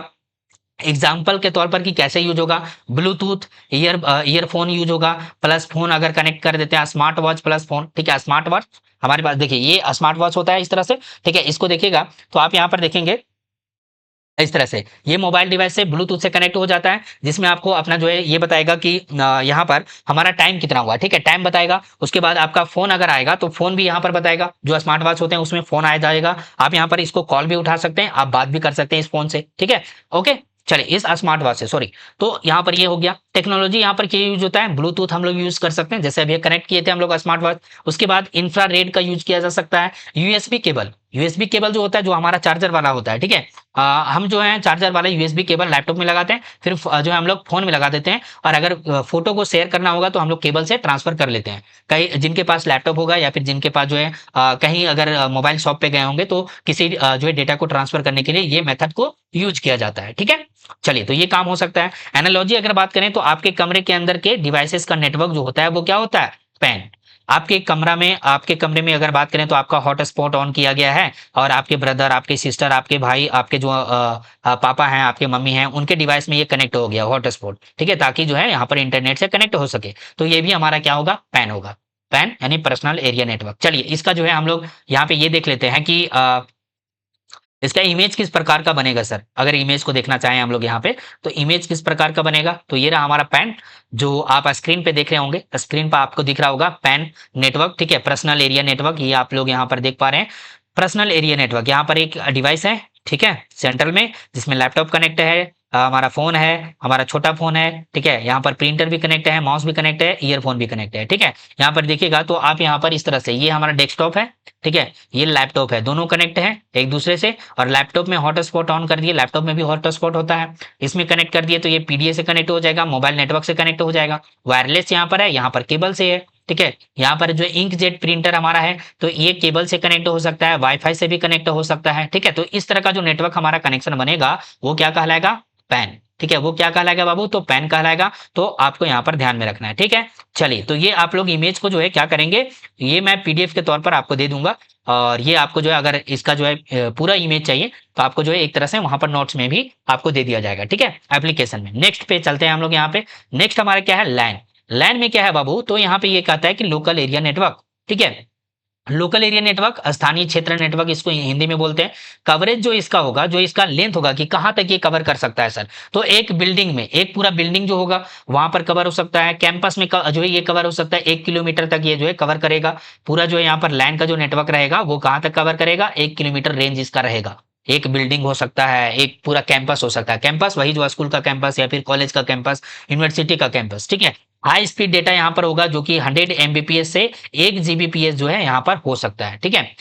S1: एग्जाम्पल के तौर पर कि कैसे यूज होगा, ब्लूटूथ ईयरफोन यूज होगा, प्लस फोन अगर कनेक्ट कर देते हैं, स्मार्ट वॉच प्लस फोन, ठीक है। स्मार्ट वॉच हमारे पास देखिए ये स्मार्ट वॉच होता है इस तरह से, ठीक है। इसको देखिएगा तो आप यहाँ पर देखेंगे इस तरह से ये मोबाइल डिवाइस से ब्लूटूथ से कनेक्ट हो जाता है, जिसमें आपको अपना जो है ये बताएगा कि यहाँ पर हमारा टाइम कितना हुआ, ठीक है, टाइम बताएगा। उसके बाद आपका फोन अगर आएगा तो फोन भी यहाँ पर बताएगा, जो स्मार्ट वॉच होते हैं उसमें फोन आ जाएगा, आप यहाँ पर इसको कॉल भी उठा सकते हैं, आप बात भी कर सकते हैं इस फोन से, ठीक है। ओके, चलिए इस स्मार्ट वॉच से, सॉरी, तो यहाँ पर ये हो गया टेक्नोलॉजी। यहाँ पर क्या यूज होता है, ब्लूटूथ हम लोग यूज कर सकते हैं, जैसे अभी कनेक्ट किए थे हम लोग स्मार्ट वॉच। उसके बाद इंफ्रारेड का यूज किया जा सकता है, यूएसबी केबल, यूएसबी केबल जो होता है जो हमारा चार्जर वाला होता है, ठीक है। हम जो है चार्जर वाला यूएसबी केबल लैपटॉप में लगाते हैं, फिर जो है हम लोग फोन में लगा देते हैं, और अगर फोटो को शेयर करना होगा तो हम लोग केबल से ट्रांसफर कर लेते हैं। कहीं जिनके पास लैपटॉप होगा या फिर जिनके पास जो है कहीं अगर मोबाइल शॉप पे गए होंगे तो किसी जो है डेटा को ट्रांसफर करने के लिए ये मेथड को यूज किया जाता है, ठीक है। चलिए तो ये काम हो सकता है। एनालॉजी अगर बात करें तो आपके कमरे के अंदर के डिवाइसेस का नेटवर्क जो होता है वो क्या होता है, पैन। आपके कमरे में अगर बात करें तो आपका हॉटस्पॉट ऑन किया गया है, और आपके ब्रदर, आपके सिस्टर, आपके भाई, आपके जो पापा हैं, आपके मम्मी हैं, उनके डिवाइस में ये कनेक्ट हो गया हॉटस्पॉट, ठीक है, ताकि जो है यहाँ पर इंटरनेट से कनेक्ट हो सके। तो ये भी हमारा क्या होगा, पैन होगा, पैन यानी पर्सनल एरिया नेटवर्क। चलिए इसका जो है हम लोग यहाँ पे ये देख लेते हैं कि इसका इमेज किस प्रकार का बनेगा सर। अगर इमेज को देखना चाहें हम लोग यहाँ पे, तो इमेज किस प्रकार का बनेगा, तो ये रहा हमारा पैन, जो आप स्क्रीन पे देख रहे होंगे, स्क्रीन पर आपको दिख रहा होगा पैन नेटवर्क, ठीक है, पर्सनल एरिया नेटवर्क, ये आप लोग यहाँ पर देख पा रहे हैं। पर्सनल एरिया नेटवर्क, यहाँ पर एक डिवाइस है, ठीक है, सेंट्रल में, जिसमें लैपटॉप कनेक्ट है, हमारा फोन है, हमारा छोटा फोन है, ठीक है, यहाँ पर प्रिंटर भी कनेक्ट है, माउस भी कनेक्ट है, ईयरफोन भी कनेक्ट है, ठीक है। यहाँ पर देखिएगा तो आप यहाँ पर इस तरह से, ये हमारा डेस्कटॉप है, ठीक है, ये लैपटॉप है, दोनों कनेक्ट है एक दूसरे से, और लैपटॉप में हॉटस्पॉट ऑन कर दिए, लैपटॉप में भी हॉटस्पॉट होता है, इसमें कनेक्ट कर दिए तो ये पीडीए से कनेक्ट हो जाएगा, मोबाइल नेटवर्क से कनेक्ट हो जाएगा। वायरलेस यहाँ पर है, यहाँ पर केबल से है, ठीक है। यहाँ पर जो इंकजेट प्रिंटर हमारा है तो ये केबल से कनेक्ट हो सकता है, वाईफाई से भी कनेक्ट हो सकता है, ठीक है। तो इस तरह का जो नेटवर्क हमारा कनेक्शन बनेगा वो क्या कहलाएगा, पैन, ठीक है, वो क्या कहलाएगा बाबू, तो पैन कहलाएगा। तो आपको यहाँ पर ध्यान में रखना है, ठीक है। चलिए तो ये आप लोग इमेज को जो है क्या करेंगे, ये मैं पीडीएफ के तौर पर आपको दे दूंगा, और ये आपको जो है अगर इसका जो है पूरा इमेज चाहिए तो आपको जो है एक तरह से वहां पर नोट्स में भी आपको दे दिया जाएगा, ठीक है, एप्लीकेशन में। नेक्स्ट पे चलते हैं हम लोग यहाँ पे। नेक्स्ट हमारा क्या है, लैन। लैन में क्या है बाबू, तो यहाँ पे ये कहता है कि लोकल एरिया नेटवर्क, ठीक है। लोकल एरिया नेटवर्क, स्थानीय क्षेत्र नेटवर्क इसको हिंदी में बोलते हैं। कवरेज जो इसका होगा, जो इसका लेंथ होगा कि कहाँ तक ये कवर कर सकता है सर, तो एक बिल्डिंग में, एक पूरा बिल्डिंग जो होगा वहां पर कवर हो सकता है, कैंपस में जो है ये कवर हो सकता है, 1 किलोमीटर तक ये जो है कवर करेगा। पूरा जो है यहाँ पर लैन का जो नेटवर्क रहेगा वो कहाँ तक कवर करेगा, 1 किलोमीटर रेंज इसका रहेगा। एक बिल्डिंग हो सकता है, एक पूरा कैंपस हो सकता है, कैंपस वही जो स्कूल का कैंपस या फिर कॉलेज का कैंपस, यूनिवर्सिटी का कैंपस, ठीक है। हाई स्पीड डेटा यहाँ पर होगा जो कि 100 MBPS से 1 GBPS जो है यहाँ पर हो सकता है, ठीक है।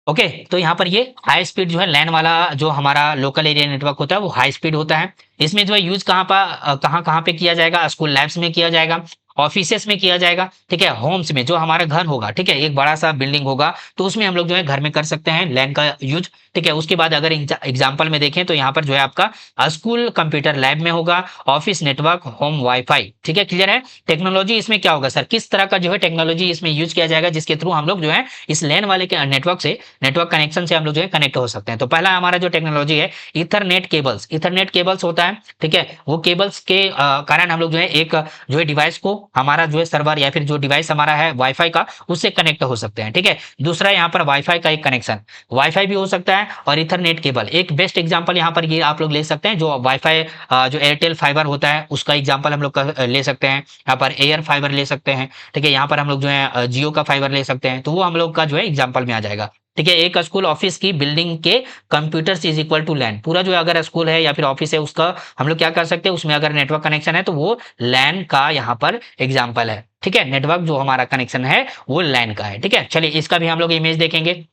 S1: ओके, तो यहाँ पर ये हाई स्पीड जो है लैन वाला जो हमारा लोकल एरिया नेटवर्क होता है वो हाई स्पीड होता है। इसमें जो है यूज कहाँ कहाँ पे किया जाएगा, स्कूल लैब्स में किया जाएगा, ऑफिसेस में किया जाएगा, ठीक है, होम्स में, जो हमारा घर होगा, ठीक है, एक बड़ा सा बिल्डिंग होगा तो उसमें हम लोग जो है घर में कर सकते हैं लैन का यूज, ठीक है। उसके बाद अगर एग्जाम्पल में देखें तो यहाँ पर जो है आपका स्कूल कंप्यूटर लैब में होगा, ऑफिस नेटवर्क, होम वाईफाई, ठीक है, क्लियर है। टेक्नोलॉजी इसमें क्या होगा सर, किस तरह का जो है टेक्नोलॉजी इसमें यूज किया जाएगा जिसके थ्रू हम लोग जो है इस लैन वाले के नेटवर्क से, नेटवर्क कनेक्शन से हम लोग जो है कनेक्ट हो सकते हैं। तो पहला हमारा जो टेक्नोलॉजी है इथरनेट केबल्स, इथरनेट केबल्स होता है, ठीक है। वो केबल्स के कारण हम लोग जो है एक जो है डिवाइस को, हमारा जो है सर्वर या फिर जो डिवाइस हमारा है वाईफाई का, उससे कनेक्ट हो सकते हैं, ठीक है। दूसरा यहाँ पर वाईफाई का एक कनेक्शन, वाईफाई भी हो सकता है, और इथरनेट केबल एक बेस्ट एग्जांपल यहाँ पर ये आप लोग ले सकते हैं, जो वाईफाई जो एयरटेल फाइबर होता है उसका एग्जांपल हम लोग ले सकते हैं, यहाँ पर एयर फाइबर ले सकते हैं, ठीक है। यहाँ पर हम लोग जो है जियो का फाइबर ले सकते हैं, तो वो हम लोग का जो है एग्जाम्पल में आ जाएगा, ठीक है। एक स्कूल ऑफिस की बिल्डिंग के कंप्यूटर्स इज इक्वल टू लैन, पूरा जो अगर स्कूल है या फिर ऑफिस है उसका हम लोग क्या कर सकते हैं, उसमें अगर नेटवर्क कनेक्शन है तो वो लैन का यहाँ पर एग्जाम्पल है, ठीक है। नेटवर्क जो हमारा कनेक्शन है वो लैन का है, ठीक है। चलिए इसका भी हम लोग इमेज देखेंगे।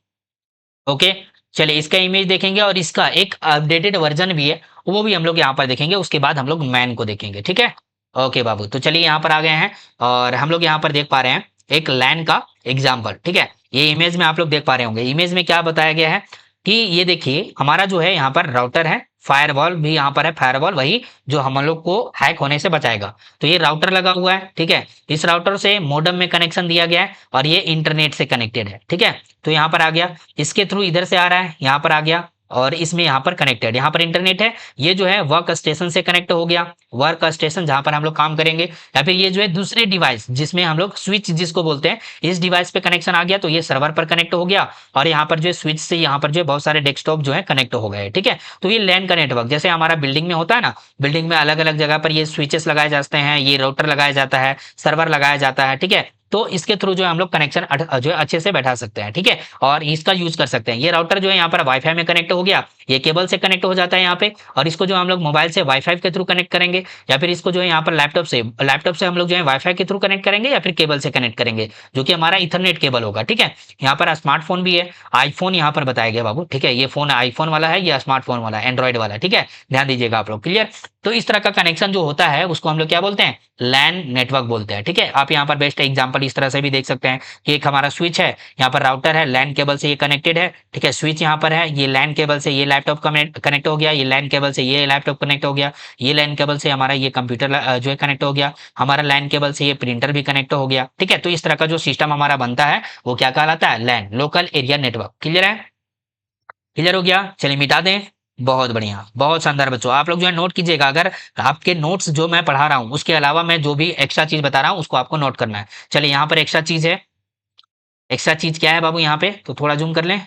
S1: ओके, चलिए इसका इमेज देखेंगे और इसका एक अपडेटेड वर्जन भी है, वो भी हम लोग यहाँ पर देखेंगे, उसके बाद हम लोग मैन को देखेंगे, ठीक है। ओके बाबू, तो चलिए यहाँ पर आ गए हैं और हम लोग यहाँ पर देख पा रहे हैं एक लैन का एग्जाम्पल, ठीक है। ये इमेज में आप लोग देख पा रहे होंगे, इमेज में क्या बताया गया है कि ये देखिए हमारा जो है यहाँ पर राउटर है, फायरवॉल भी यहाँ पर है, फायरवॉल वही जो हम लोग को हैक होने से बचाएगा। तो ये राउटर लगा हुआ है, ठीक है, इस राउटर से मॉडेम में कनेक्शन दिया गया है और ये इंटरनेट से कनेक्टेड है, ठीक है। तो यहाँ पर आ गया, इसके थ्रू इधर से आ रहा है, यहाँ पर आ गया, और इसमें यहाँ पर कनेक्टेड, यहाँ पर इंटरनेट है, ये जो है वर्क स्टेशन से कनेक्ट हो गया, वर्क स्टेशन जहाँ पर हम लोग काम करेंगे, या फिर ये जो है दूसरे डिवाइस जिसमें हम लोग स्विच जिसको बोलते हैं, इस डिवाइस पे कनेक्शन आ गया तो ये सर्वर पर कनेक्ट हो गया, और यहाँ पर जो है स्विच से यहाँ पर जो है बहुत सारे डेस्कटॉप जो है कनेक्ट हो गए, ठीक है। तो ये लैन का नेटवर्क जैसे हमारा बिल्डिंग में होता है ना, बिल्डिंग में अलग अलग जगह पर ये स्विचेस लगाए जाते हैं, ये राउटर लगाया जाता है, सर्वर लगाया जाता है, ठीक है। तो इसके थ्रू जो है हम लोग कनेक्शन जो है अच्छे से बैठा सकते हैं, ठीक है, और इसका यूज कर सकते हैं। ये राउटर जो है यहाँ पर वाईफाई में कनेक्ट हो गया, ये केबल से कनेक्ट हो जाता है यहाँ पे, और इसको जो हम लोग मोबाइल से वाईफाई के थ्रू कनेक्ट करेंगे, या फिर इसको जो है यहाँ पर लैपटॉप से हम लोग जो है वाईफाई के थ्रू कनेक्ट करेंगे, या फिर केबल से कनेक्ट करेंगे, जो कि हमारा इथरनेट केबल होगा, ठीक है। यहाँ पर स्मार्टफोन भी है, आईफोन यहाँ पर बताया गया बाबू, ठीक है, ये फोन आईफोन वाला है, ये स्मार्टफोन वाला है, एंड्रॉइड वाला, ठीक है, ध्यान दीजिएगा आप लोग, क्लियर। तो इस तरह का कनेक्शन जो होता है उसको हम लोग क्या बोलते हैं, लैन नेटवर्क बोलते हैं, ठीक है। आप यहाँ पर बेस्ट एग्जांपल इस तरह से भी देख सकते हैं कि एक हमारा स्विच है, यहाँ पर राउटर है, लैन केबल से ये कनेक्टेड है, ठीक है, स्विच यहाँ पर है, ये लैन केबल से ये लैपटॉप कनेक्ट हो गया, ये लैन केबल से ये लैपटॉप कनेक्ट हो गया, ये लैन केबल से हमारा ये कंप्यूटर जो है कनेक्ट हो गया, हमारा लैन केबल से ये प्रिंटर भी कनेक्ट हो गया, ठीक है। तो इस तरह का जो सिस्टम हमारा बनता है वो क्या कहलाता है, लैन, लोकल एरिया नेटवर्क, क्लियर है, क्लियर हो गया, चलिए मिटा दें। बहुत बढ़िया, बहुत शानदार बच्चों, आप लोग जो है नोट कीजिएगा, अगर आपके नोट्स जो मैं पढ़ा रहा हूँ उसके अलावा मैं जो भी एक्स्ट्रा चीज बता रहा हूँ उसको आपको नोट करना है। चलिए यहाँ पर एक्स्ट्रा चीज है, एक्स्ट्रा चीज क्या है बाबू यहाँ पे, तो थोड़ा जूम कर लें,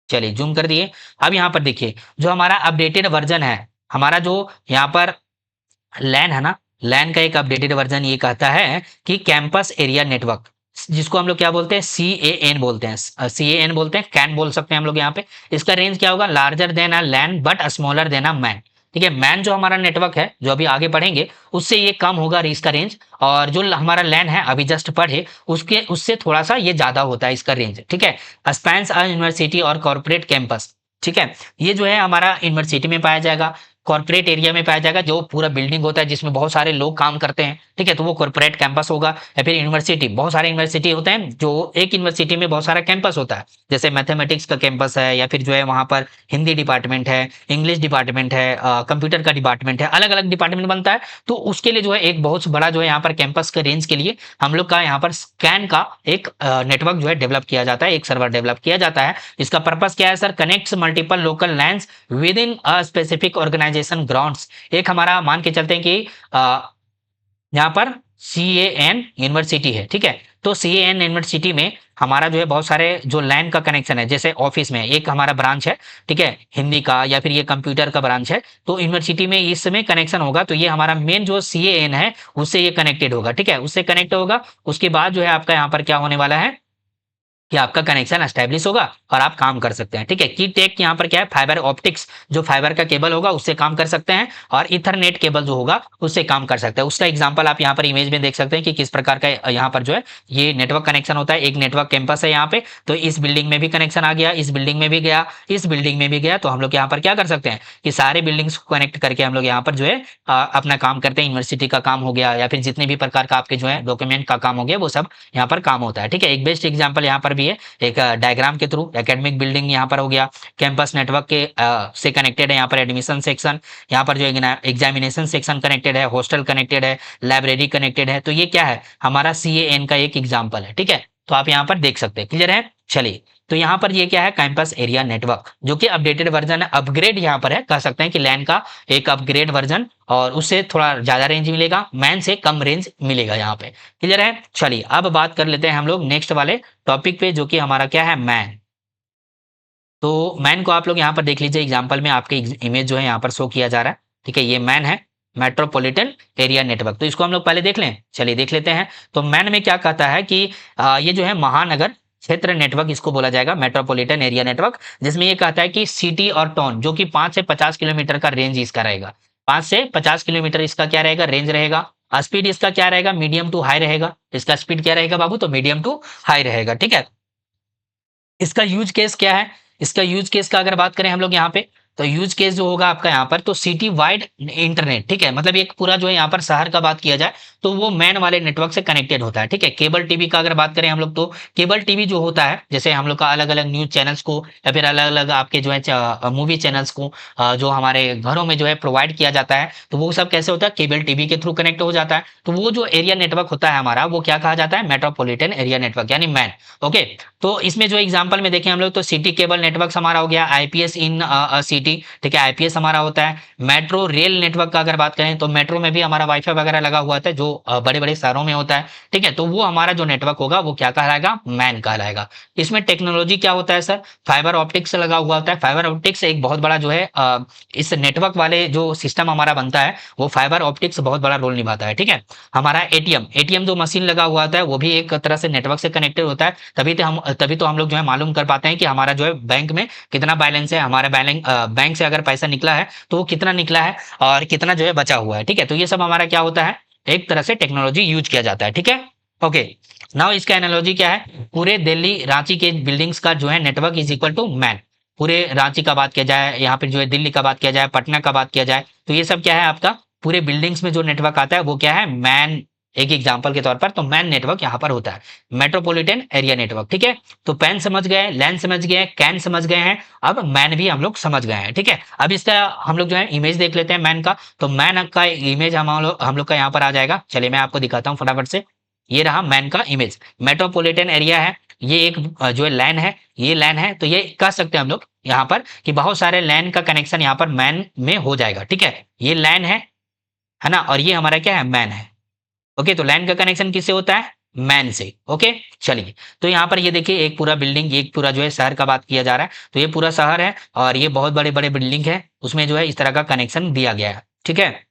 S1: चलिए जूम कर दिए। अब यहाँ पर देखिए जो हमारा अपडेटेड वर्जन है, हमारा जो यहाँ पर लैन है ना, लैन का एक अपडेटेड वर्जन ये कहता है कि कैंपस एरिया नेटवर्क, जिसको हम लोग क्या बोलते हैं, CAN बोलते हैं, CAN बोलते हैं, कैन बोल सकते हैं हम लोग यहाँ पे। इसका रेंज क्या होगा, larger than a LAN but smaller than a MAN, ठीक है। मैन जो हमारा नेटवर्क है जो अभी आगे पढ़ेंगे उससे ये कम होगा इसका रेंज, और जो हमारा लैन है अभी जस्ट पढ़े उसके उससे थोड़ा सा ये ज्यादा होता है इसका रेंज, ठीक है। स्पैन्स अ यूनिवर्सिटी और कॉर्पोरेट कैंपस, ठीक है, ये जो है हमारा यूनिवर्सिटी में पाया जाएगा, कॉर्पोरेट एरिया में पाया जाएगा, जो पूरा बिल्डिंग होता है जिसमें बहुत सारे लोग काम करते हैं, ठीक है, तो वो कॉर्पोरेट कैंपस होगा। या फिर यूनिवर्सिटी, बहुत सारे यूनिवर्सिटी होते हैं, जो एक यूनिवर्सिटी में बहुत सारा कैंपस होता है, जैसे मैथमेटिक्स का कैंपस है, या फिर जो है वहाँ पर हिंदी डिपार्टमेंट है, इंग्लिश डिपार्टमेट है, कंप्यूटर का डिपार्टमेंट है, अलग अलग डिपार्टमेंट बनता है। तो उसके लिए जो है एक बहुत बड़ा जो है यहाँ पर कैंपस के रेंज के लिए हम लोग का यहाँ पर स्कैन का एक नेटवर्क जो है डेवलप किया जाता है, एक सर्वर डेवलप किया जाता है। इसका पर्पस क्या है sir, connects multiple local LANs within a specific organisation grounds. एक हमारा मान के चलते हैं कि यहाँ पर CAN यूनिवर्सिटी है, ठीक है, तो CAN यूनिवर्सिटी में हमारा जो है बहुत सारे जो लैन का कनेक्शन है, जैसे ऑफिस में एक हमारा ब्रांच है, ठीक है, हिंदी का या फिर ये कंप्यूटर का ब्रांच है, तो यूनिवर्सिटी में इसमें कनेक्शन होगा, तो ये हमारा मेन जो CAN है उससे ये कनेक्टेड होगा, ठीक है, उससे कनेक्ट होगा। उसके बाद जो है आपका यहाँ पर क्या होने वाला है कि आपका कनेक्शन एस्टेब्लिश होगा और आप काम कर सकते हैं, ठीक है। की टेक यहाँ पर क्या है, फाइबर ऑप्टिक्स, जो फाइबर का केबल होगा उससे काम कर सकते हैं, और इथरनेट केबल जो होगा उससे काम कर सकते हैं। उसका एग्जांपल आप यहाँ पर इमेज में देख सकते हैं कि किस प्रकार का यहाँ पर जो है ये नेटवर्क कनेक्शन होता है। एक नेटवर्क कैंपस है यहाँ पे, तो इस बिल्डिंग में भी कनेक्शन आ गया, इस बिल्डिंग में भी गया, इस बिल्डिंग में भी गया, तो हम लोग यहाँ पर क्या कर सकते हैं कि सारे बिल्डिंग्स को कनेक्ट करके हम लोग यहाँ पर जो है अपना काम करते हैं। यूनिवर्सिटी का काम हो गया, या फिर जितने भी प्रकार का आपके जो है डॉक्यूमेंट का काम हो गया, वो सब यहाँ पर काम होता है, ठीक है। एक बेस्ट एग्जाम्पल यहाँ पर भी है, एक डायग्राम के थ्रू एकेडमिक बिल्डिंग यहाँ पर हो गया, कैंपस नेटवर्क के से कनेक्टेड है, यहाँ पर एडमिशन सेक्शन, यहाँ पर जो एग्जामिनेशन सेक्शन कनेक्टेड है, हॉस्टल कनेक्टेड है, लाइब्रेरी कनेक्टेड है, तो ये क्या है, हमारा CAN का एक एग्जाम्पल है, ठीक है। तो आप यहाँ पर देख सकते हैं, क्लियर है। चलिए, तो यहाँ पर ये क्या है, कैंपस एरिया नेटवर्क, जो कि अपडेटेड वर्जन है, अपग्रेड यहाँ पर है, कह सकते हैं कि लैन का एक अपग्रेड वर्जन, और उससे थोड़ा ज्यादा रेंज मिलेगा, मैन से कम रेंज मिलेगा यहाँ पे, क्लियर है। चलिए अब बात कर लेते हैं हम लोग नेक्स्ट वाले टॉपिक पे, जो कि हमारा क्या है, मैन। तो मैन को आप लोग यहाँ पर देख लीजिए, एग्जाम्पल में आपके इमेज जो है यहाँ पर शो किया जा रहा है, ठीक है, ये मैन है, मेट्रोपॉलिटन एरिया नेटवर्क। तो इसको हम लोग पहले देख लें, चलिए देख लेते हैं। तो मैन में क्या कहता है कि ये जो है महानगर क्षेत्र नेटवर्क इसको बोला जाएगा, मेट्रोपॉलिटन एरिया नेटवर्क, जिसमें ये कहता है कि सिटी और टाउन, जो कि 5 से 50 किलोमीटर का रेंज इसका रहेगा, 5 से 50 किलोमीटर इसका क्या रहेगा, रेंज रहेगा। स्पीड इसका क्या रहेगा, मीडियम टू हाई रहेगा। इसका स्पीड क्या रहेगा बाबू, तो मीडियम टू हाई रहेगा, ठीक है। इसका यूज केस क्या है, इसका यूज केस का अगर बात करें हम लोग यहाँ पे, तो यूज केस जो होगा आपका यहाँ पर, तो सिटी वाइड इंटरनेट, ठीक है, मतलब एक पूरा जो है यहाँ पर शहर का बात किया जाए तो वो मैन वाले नेटवर्क से कनेक्टेड होता है, ठीक है। केबल टीवी का अगर बात करें हम लोग, तो केबल टीवी जो होता है, जैसे हम लोग का अलग अलग न्यूज चैनल्स को, या फिर अलग अलग आपके जो है मूवी चैनल्स को जो हमारे घरों में जो है प्रोवाइड किया जाता है, तो वो सब कैसे होता है, केबल टीवी के थ्रू कनेक्ट हो जाता है। तो वो जो एरिया नेटवर्क होता है हमारा, वो क्या कहा जाता है, मेट्रोपॉलिटन एरिया नेटवर्क, यानी मैन, ओके। तो इसमें जो एग्जांपल में देखें हम लोग, तो सिटी केबल नेटवर्क हमारा हो गया, आईपीएस इन सिटी, ठीक है, आईपीएस हमारा होता है। मेट्रो रेल नेटवर्क का अगर बात करें तो मेट्रो में भी हमारा वाईफाई वगैरह लगा हुआ था, जो बड़े बड़े शहरों में होता है, ठीक है, तो वो हमारा जो नेटवर्क होगा वो क्या कहलाएगा, मैन कहलाएगा। इसमें टेक्नोलॉजी क्या होता है सर, फाइबर ऑप्टिक्स लगा हुआ होता है। फाइबर ऑप्टिक्स एक बहुत बड़ा जो है इस नेटवर्क वाले जो सिस्टम हमारा बनता है वो फाइबर ऑप्टिक्स बहुत बड़ा रोल निभाता है, ठीक है। हमारा एटीएम, एटीएम जो मशीन लगा हुआ होता है वो भी एक तरह से नेटवर्क से कनेक्टेड होता है। तभी तो हम लोग जो है मालूम कर पाते हैं कि हमारा जो है बैंक में कितना बैलेंस है, हमारा बैंक से अगर पैसा निकला है तो वो कितना निकला है और कितना जो है बचा हुआ है, ठीक है। तो ये सब हमारा क्या होता है, एक तरह से टेक्नोलॉजी यूज किया जाता है, ठीक है। ओके, नाउ इसका एनालॉजी क्या है, पूरे दिल्ली रांची के बिल्डिंग्स का जो है network is equal to MAN. पूरे रांची का बात किया जाए, यहाँ पे जो है दिल्ली का बात किया जाए, पटना का बात किया जाए, तो ये सब क्या है आपका, पूरे बिल्डिंग्स में जो नेटवर्क आता है वो क्या है, मैन। एक एग्जांपल के तौर पर तो मैन नेटवर्क यहाँ पर होता है, मेट्रोपॉलिटन एरिया नेटवर्क, ठीक है। तो पैन समझ गए, लैन समझ गए, कैन समझ गए हैं, अब मैन भी हम लोग समझ गए हैं, ठीक है। अब इसका हम लोग जो है इमेज देख लेते हैं मैन का। तो मैन का इमेज हम लोग का यहाँ पर आ जाएगा। चलिए मैं आपको दिखाता हूँ फटाफट से। ये रहा मैन का इमेज, मेट्रोपॉलिटन एरिया है, ये एक जो है लैन है, ये लैन है, तो ये कह सकते हैं हम लोग यहाँ पर कि बहुत सारे लैन का कनेक्शन यहाँ पर मैन में हो जाएगा, ठीक है। ये लैन है ना, और ये हमारा क्या है, मैन है। ओके, तो लैन का कनेक्शन किससे होता है, मैन से। ओके, चलिए, तो यहाँ पर ये देखिए एक पूरा बिल्डिंग, एक पूरा जो है शहर का बात किया जा रहा है, तो ये पूरा शहर है और ये बहुत बड़े बड़े बिल्डिंग है, उसमें जो है इस तरह का कनेक्शन दिया गया है, ठीक है।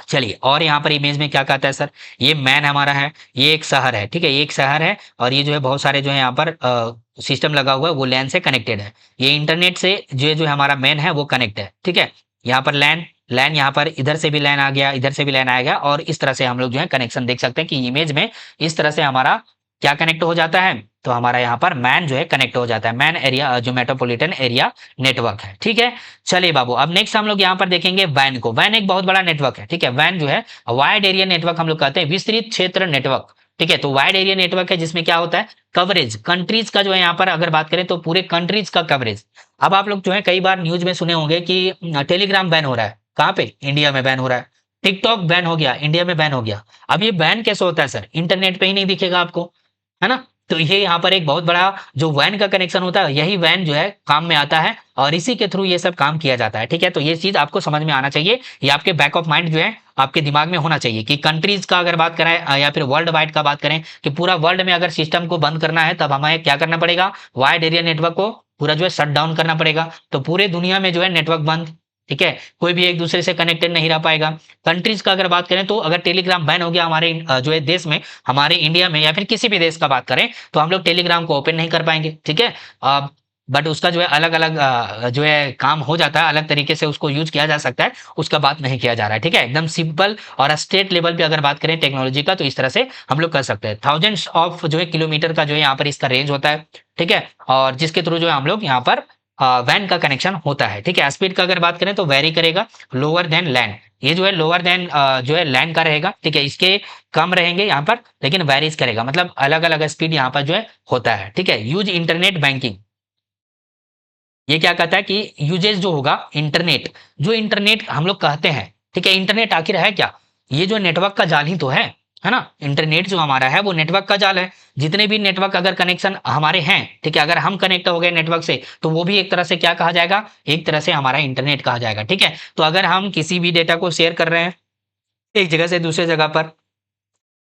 S1: चलिए, और यहाँ पर इमेज में क्या कहता है सर, ये मैन हमारा है, ये एक शहर है, ठीक है, ये एक शहर है और ये जो है बहुत सारे जो है यहाँ पर सिस्टम लगा हुआ है वो लैन से कनेक्टेड है। ये इंटरनेट से जो हमारा मैन है वो कनेक्ट है, ठीक है। यहाँ पर लैन, लैन यहाँ पर इधर से भी लैन आ गया, इधर से भी लैन आएगा और इस तरह से हम लोग जो है कनेक्शन देख सकते हैं कि इमेज में इस तरह से हमारा क्या कनेक्ट हो जाता है, तो हमारा यहाँ पर मैन जो है कनेक्ट हो जाता है, मैन एरिया जो मेट्रोपॉलिटन एरिया नेटवर्क है, ठीक है। चलिए बाबू, अब नेक्स्ट हम लोग यहाँ पर देखेंगे वैन को। वैन एक बहुत बड़ा नेटवर्क है, ठीक है। वैन जो है वाइड एरिया नेटवर्क हम लोग कहते हैं, विस्तृत क्षेत्र नेटवर्क, ठीक है। तो वाइड एरिया नेटवर्क है जिसमें क्या होता है, कवरेज, कंट्रीज का जो है यहाँ पर अगर बात करें तो पूरे कंट्रीज का कवरेज। अब आप लोग जो है कई बार न्यूज में सुने होंगे कि टेलीग्राम बैन हो रहा है, कहाँ पे, इंडिया में बैन हो रहा है। टिकटॉक बैन हो गया, इंडिया में बैन हो गया। अब ये बैन कैसे होता है सर, इंटरनेट पे ही नहीं दिखेगा आपको, है ना। तो ये यहाँ पर एक बहुत बड़ा जो वैन का कनेक्शन होता है, यही वैन जो है काम में आता है और इसी के थ्रू ये सब काम किया जाता है, ठीक है। तो ये चीज आपको समझ में आना चाहिए, ये आपके बैक ऑफ माइंड जो है आपके दिमाग में होना चाहिए कि कंट्रीज का अगर बात करें या फिर वर्ल्ड वाइड का बात करें कि पूरा वर्ल्ड में अगर सिस्टम को बंद करना है तब हमें क्या करना पड़ेगा, वाइड एरिया नेटवर्क को पूरा जो है शट डाउन करना पड़ेगा। तो पूरे दुनिया में जो है नेटवर्क बंद, ठीक है, कोई भी एक दूसरे से कनेक्टेड नहीं रह पाएगा। कंट्रीज का अगर बात करें तो अगर टेलीग्राम बैन हो गया हमारे जो है देश में, हमारे इंडिया में या फिर किसी भी देश का बात करें, तो हम लोग टेलीग्राम को ओपन नहीं कर पाएंगे, ठीक है। बट उसका जो है अलग अलग जो है काम हो जाता है, अलग तरीके से उसको यूज किया जा सकता है, उसका बात नहीं किया जा रहा है, ठीक है। एकदम सिंपल और स्टेट लेवल पे अगर बात करें टेक्नोलॉजी का तो इस तरह से हम लोग कर सकते हैं। थाउजेंड्स ऑफ जो है किलोमीटर का जो है यहाँ पर इसका रेंज होता है, ठीक है, और जिसके थ्रू जो है हम लोग यहाँ पर वैन का कनेक्शन होता है, ठीक है। स्पीड का अगर बात करें तो वेरी करेगा, लोअर देन लैंड, ये जो है लोअर देन जो है लैंड का रहेगा, ठीक है। इसके कम रहेंगे यहाँ पर लेकिन वेरीज करेगा, मतलब अलग अलग स्पीड यहाँ पर जो है होता है, ठीक है। यूज इंटरनेट बैंकिंग, ये क्या कहता है कि यूजेज जो होगा इंटरनेट, जो इंटरनेट हम लोग कहते हैं, ठीक है। इंटरनेट आखिर है क्या, ये जो नेटवर्क का जाल ही तो है ना। इंटरनेट जो हमारा है वो नेटवर्क का जाल है। जितने भी नेटवर्क अगर कनेक्शन हमारे हैं, ठीक है, अगर हम कनेक्ट हो गए नेटवर्क से तो वो भी एक तरह से क्या कहा जाएगा, एक तरह से हमारा इंटरनेट कहा जाएगा, ठीक है। तो अगर हम किसी भी डेटा को शेयर कर रहे हैं एक जगह से दूसरे जगह पर,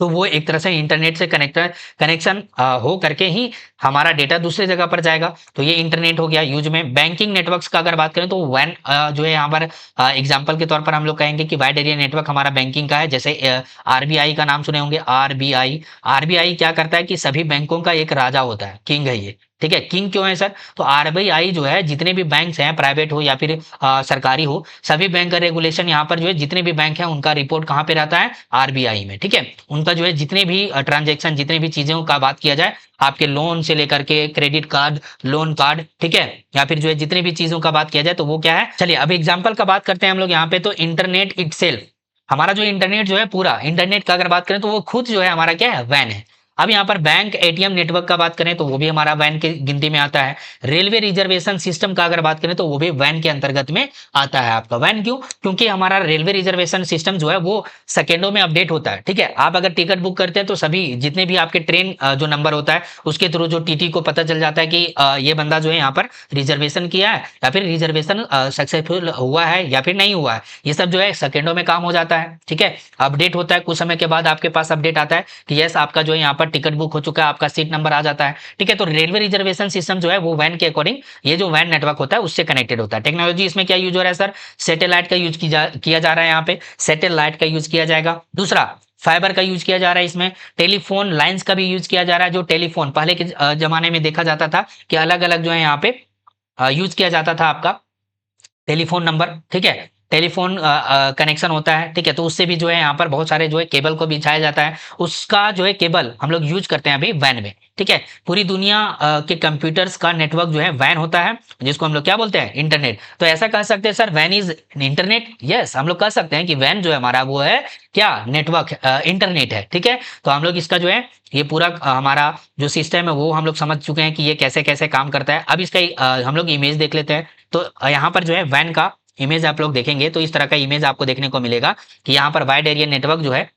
S1: तो वो एक तरह से इंटरनेट से कनेक्शन हो करके ही हमारा डेटा दूसरे जगह पर जाएगा। तो ये इंटरनेट हो गया यूज में। बैंकिंग नेटवर्क्स का अगर बात करें तो वैन जो है यहाँ पर एग्जांपल के तौर पर हम लोग कहेंगे कि वाइड एरिया नेटवर्क हमारा बैंकिंग का है। जैसे आरबीआई का नाम सुने होंगे, आरबीआई। आरबीआई क्या करता है कि सभी बैंकों का एक राजा होता है, किंग है ये, ठीक है। किंग क्यों है सर, तो आरबीआई जो है जितने भी बैंक्स हैं, प्राइवेट हो या फिर सरकारी हो, सभी बैंक का रेगुलेशन यहाँ पर जो है जितने भी बैंक हैं उनका रिपोर्ट कहाँ पे रहता है, आरबीआई में, ठीक है। उनका जो है जितने भी ट्रांजेक्शन, जितने भी चीजों का बात किया जाए, आपके लोन से लेकर के क्रेडिट कार्ड, लोन कार्ड, ठीक है, या फिर जो है जितने भी चीजों का बात किया जाए तो वो क्या है। चलिए अब एग्जाम्पल का बात करते हैं हम लोग यहाँ पे। तो इंटरनेट इटसेल्फ, हमारा जो इंटरनेट जो है पूरा इंटरनेट का अगर बात करें तो वो खुद जो है हमारा क्या है, वैन है। अब यहाँ पर बैंक एटीएम नेटवर्क का बात करें तो वो भी हमारा वैन के गिनती में आता है। रेलवे रिजर्वेशन सिस्टम का अगर बात करें तो वो भी वैन के अंतर्गत में आता है आपका। वैन क्यों? क्योंकि हमारा रेलवे रिजर्वेशन सिस्टम जो है वो सेकेंडों में अपडेट होता है। ठीक है, आप अगर टिकट बुक करते हैं तो सभी जितने भी आपके ट्रेन जो नंबर होता है उसके थ्रू जो टीटी को पता चल जाता है कि ये बंदा जो है यहाँ पर रिजर्वेशन किया है या फिर रिजर्वेशन सक्सेसफुल हुआ है या फिर नहीं हुआ है, ये सब जो है सेकेंडों में काम हो जाता है। ठीक है, अपडेट होता है, कुछ समय के बाद आपके पास अपडेट आता है कि यस आपका जो है यहाँ पर टिकट बुक हो चुका है, आपका सीट नंबर आ जाता है। ठीक है, तो रेलवे रिजर्वेशन सिस्टम जो है वो वैन के अकॉर्डिंग, ये जो वैन नेटवर्क होता है उससे कनेक्टेड होता है। टेक्नोलॉजी इसमें क्या यूज हो रहा है सर? सैटेलाइट का यूज किया जा रहा है, यहाँ पे सैटेलाइट का यूज किया जाएगा। दूसरा फाइबर का यूज किया जा रहा है, इसमें टेलीफोन लाइंस का भी यूज किया जा रहा है। जो टेलीफोन पहले के जमाने में देखा जाता था कि अलग अलग जो है यहाँ पे यूज किया जाता था आपका टेलीफोन नंबर। ठीक है, टेलीफोन कनेक्शन होता है। ठीक है, तो उससे भी जो है यहाँ पर बहुत सारे जो है केबल को बिछाया जाता है, उसका जो है केबल हम लोग यूज करते हैं अभी वैन में। ठीक है, पूरी दुनिया के कंप्यूटर्स का नेटवर्क जो है वैन होता है, जिसको हम लोग क्या बोलते हैं? इंटरनेट। तो ऐसा कह सकते हैं सर वैन इज इंटरनेट। यस, हम लोग कह सकते हैं कि वैन जो है हमारा वो है क्या? नेटवर्क, इंटरनेट है। ठीक है, तो हम लोग इसका जो है ये पूरा हमारा जो सिस्टम है वो हम लोग समझ चुके हैं कि ये कैसे कैसे काम करता है। अब इसका हम लोग इमेज देख लेते हैं। तो यहाँ पर जो है वैन का इमेज आप लोग देखेंगे तो इस तरह का इमेज आपको देखने को मिलेगा कि यहाँ पर वाइड एरिया नेटवर्क जो है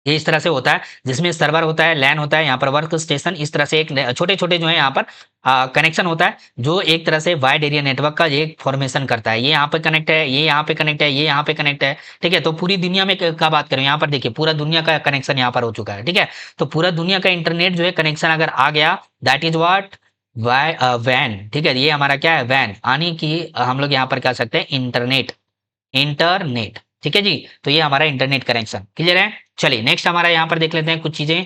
S1: ये इस तरह से होता है, जिसमें सर्वर होता है, लैन होता है, यहाँ पर वर्क स्टेशन, इस तरह से एक छोटे छोटे जो है यहाँ पर कनेक्शन होता है जो एक तरह से वाइड एरिया नेटवर्क का एक फॉर्मेशन करता है। ये यहाँ पे कनेक्ट है, ये यहाँ पे कनेक्ट है, ये यहाँ पे कनेक्ट है। ठीक है, तो पूरी दुनिया में का बात करें, यहाँ पर देखिए पूरा दुनिया का कनेक्शन यहाँ पर हो चुका है। ठीक है, तो पूरा दुनिया का इंटरनेट जो है कनेक्शन अगर आ गया, दैट इज व्हाट वैन। ठीक है, ये हमारा क्या है? वैन। यानी कि हम लोग यहाँ पर कह सकते हैं इंटरनेट, इंटरनेट। ठीक है जी, तो ये हमारा इंटरनेट कनेक्शन क्लियर है। चलिए नेक्स्ट हमारा यहाँ पर देख लेते हैं कुछ चीजें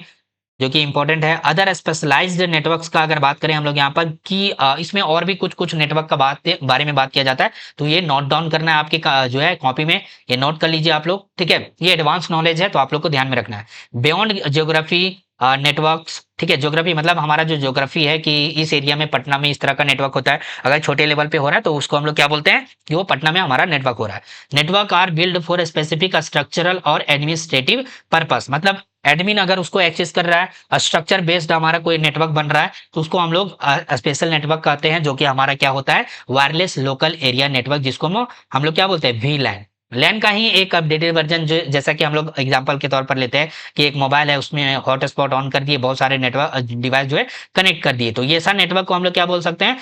S1: जो कि इंपॉर्टेंट है। अदर स्पेशलाइज्ड नेटवर्क्स का अगर बात करें हम लोग यहाँ पर कि इसमें और भी कुछ कुछ नेटवर्क का बारे में बात किया जाता है, तो ये नोट डाउन करना है आपके जो है कॉपी में, ये नोट कर लीजिए आप लोग। ठीक है, ये एडवांस नॉलेज है तो आप लोग को ध्यान में रखना है। Beyond geography networks. ठीक है, ज्योग्राफी मतलब हमारा जो ज्योग्राफी है कि इस एरिया में पटना में इस तरह का नेटवर्क होता है, अगर छोटे लेवल पे हो रहा है तो उसको हम लोग क्या बोलते हैं कि वो पटना में हमारा नेटवर्क हो रहा है। Network are build for specific structural और एडमिनिस्ट्रेटिव पर्पस, मतलब एडमिन अगर उसको एक्सेस कर रहा है, स्ट्रक्चर बेस्ड हमारा कोई नेटवर्क बन रहा है तो उसको हम लोग स्पेशल नेटवर्क कहते हैं, जो कि हमारा क्या होता है? वायरलेस लोकल एरिया नेटवर्क, जिसको हम लोग क्या बोलते हैं? वी लैन। लैन का ही एक अपडेटेड वर्जन, जो जैसा कि हम लोग एग्जांपल के तौर पर लेते हैं कि एक मोबाइल है उसमें हॉटस्पॉट ऑन कर दिए, बहुत सारे नेटवर्क डिवाइस जो है कनेक्ट कर दिए, तो ये ऐसा नेटवर्क को हम लोग क्या बोल सकते हैं?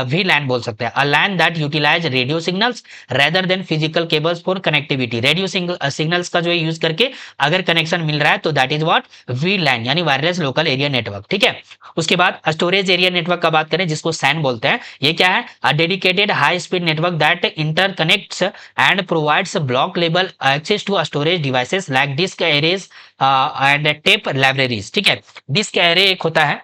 S1: वी लैन बोल सकते हैं। A LAN that utilize radio signals rather than physical cables for connectivity. Radio signals का जो है यूज करके अगर कनेक्शन मिल रहा है तो दैट इज व्हाट? वी लैन, यानी वायरलेस लोकल एरिया नेटवर्क। ठीक है, उसके बाद स्टोरेज एरिया नेटवर्क का बात करें जिसको सैन बोलते हैं, ये क्या है? A dedicated high speed network that interconnects and provides block level access to storage devices like disk arrays and tape libraries। ठीक है, डिस्क एरे एक होता है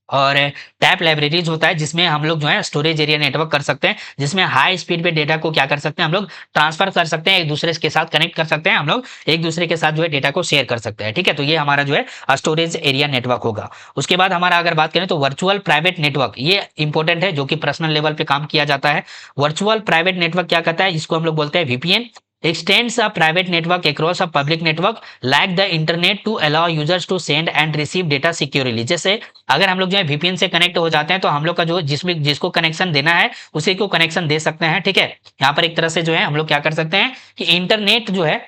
S1: और टैप लाइब्रेरीज होता है, जिसमें हम लोग जो है स्टोरेज एरिया नेटवर्क कर सकते हैं, जिसमें हाई स्पीड पे डेटा को क्या कर सकते हैं? हम लोग ट्रांसफर कर सकते हैं, एक दूसरे के साथ कनेक्ट कर सकते हैं, हम लोग एक दूसरे के साथ जो है डेटा को शेयर कर सकते हैं। ठीक है, तो ये हमारा जो है स्टोरेज एरिया नेटवर्क होगा। उसके बाद हमारा अगर बात करें तो वर्चुअल प्राइवेट नेटवर्क, ये इंपॉर्टेंट है, जो कि पर्सनल लेवल पे काम किया जाता है। वर्चुअल प्राइवेट नेटवर्क क्या कहता है? इसको हम लोग बोलते हैं VPN. extends a private network across a public network like the internet to allow users to send and receive data securely। जैसे अगर हम लोग जो है वीपीएन से कनेक्ट हो जाते हैं तो हम लोग का जो जिसमें जिसको कनेक्शन देना है उसी को कनेक्शन दे सकते हैं। ठीक है, यहाँ पर एक तरह से जो है हम लोग क्या कर सकते हैं कि इंटरनेट जो है,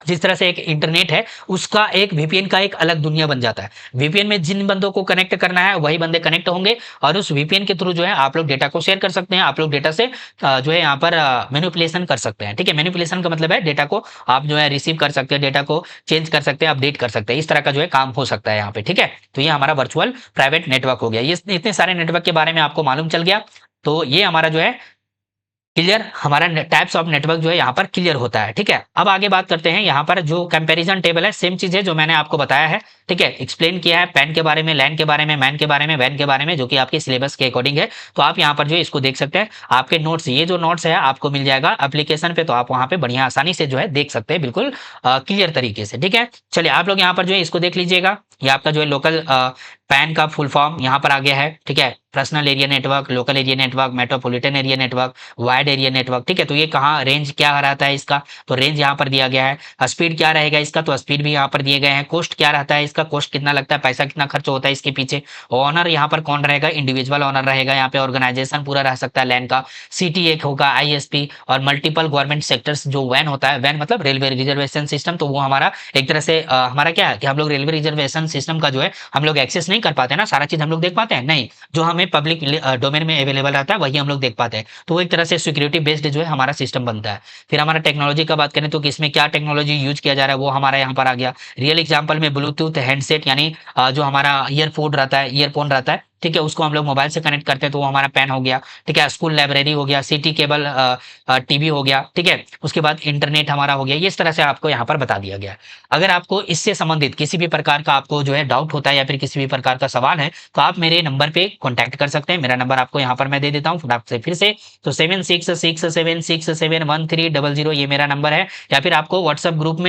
S1: जिस तरह से एक इंटरनेट है उसका एक वीपीएन का एक अलग दुनिया बन जाता है। वीपीएन में जिन बंदों को कनेक्ट करना है वही बंदे कनेक्ट होंगे और उस वीपीएन के थ्रू जो है आप लोग डेटा को शेयर कर सकते हैं, आप लोग डेटा से जो है यहाँ पर मैनिपुलेशन कर सकते हैं। ठीक है, मैनिपुलेशन का मतलब है डेटा को आप जो है रिसीव कर सकते हैं, डेटा को चेंज कर सकते हैं, अपडेट कर सकते हैं, इस तरह का जो है काम हो सकता है यहाँ पे। ठीक है, तो ये हमारा वर्चुअल प्राइवेट नेटवर्क हो गया। ये इतने सारे नेटवर्क के बारे में आपको मालूम चल गया, तो ये हमारा जो है क्लियर, हमारा टाइप्स ऑफ नेटवर्क जो है यहाँ पर क्लियर होता है। ठीक है, अब आगे बात करते हैं। यहाँ पर जो कंपैरिजन टेबल है सेम चीज है जो मैंने आपको बताया है। ठीक है, एक्सप्लेन किया है पैन के बारे में, लैन के बारे में, मैन के बारे में, वैन के बारे में, जो कि आपके सिलेबस के अकॉर्डिंग है। तो आप यहाँ पर जो है इसको देख सकते हैं। आपके नोट्स, ये जो नोट्स है आपको मिल जाएगा एप्लीकेशन पे, तो आप वहाँ पे बढ़िया आसानी से जो है देख सकते हैं, बिल्कुल क्लियर तरीके से। ठीक है, चलिए आप लोग यहाँ पर जो है इसको देख लीजिएगा। ये आपका जो है लोकल पैन का फुल फॉर्म यहाँ पर आ गया है, ठीक है। Personal area network, local area network, metropolitan area network, wide area network, ठीक है। तो ये कहाँ रेंज क्या रहता है इसका, तो रेंज यहाँ पर दिया गया है। स्पीड क्या रहेगा इसका, तो स्पीड भी यहाँ पर दिए गए हैं। कॉस्ट क्या रहता है इसका, कॉस्ट कितना लगता है, पैसा कितना खर्च होता है इसके पीछे। ऑनर यहाँ पर कौन रहेगा, इंडिविजुअल ऑनर रहेगा यहाँ पे। ऑर्गेनाइजेशन पूरा रह सकता है लैन का। सिटी एक होगा, आईएसपी, और मल्टीपल गवर्नमेंट सेक्टर्स जो वैन होता है, वैन मतलब रेलवे रिजर्वेशन सिस्टम, तो वो हमारा एक तरह से हमारा क्या है कि हम लोग रेलवे रिजर्वेशन सिस्टम का जो है हम लोग एक्सेस नहीं कर पाते ना, सारा चीज हम लोग देख पाते हैं नहीं, जो हमें पब्लिक डोमेन में अवेलेबल रहता है वही हम लोग देख पाते हैं। तो वो एक तरह से सिक्योरिटी बेस्ड जो है हमारा सिस्टम बनता है। फिर हमारा टेक्नोलॉजी का बात करें तो किसमें क्या टेक्नोलॉजी यूज किया जा रहा है वो हमारा यहाँ पर आ गया। रियल एग्जांपल में ब्लूटूथ हैंडसेट, यानी जो हमारा ईयरफोन रहता है, ईयरफोन रहता है, ठीक है, उसको हम लोग मोबाइल से कनेक्ट करते हैं तो वो हमारा पेन हो गया, ठीक है। स्कूल लाइब्रेरी हो गया, सिटी केबल टीवी हो गया, ठीक है। उसके बाद इंटरनेट हमारा हो गया। ये इस तरह से आपको यहाँ पर बता दिया गया है। अगर आपको इससे संबंधित किसी भी प्रकार का आपको जो है डाउट होता है या फिर किसी भी प्रकार का सवाल है तो आप मेरे नंबर पे कॉन्टैक्ट कर सकते हैं। मेरा नंबर आपको यहाँ पर मैं दे देता हूँ फटाक से फिर से, तो 7667671300 ये मेरा नंबर है। या फिर आपको व्हाट्सएप ग्रुप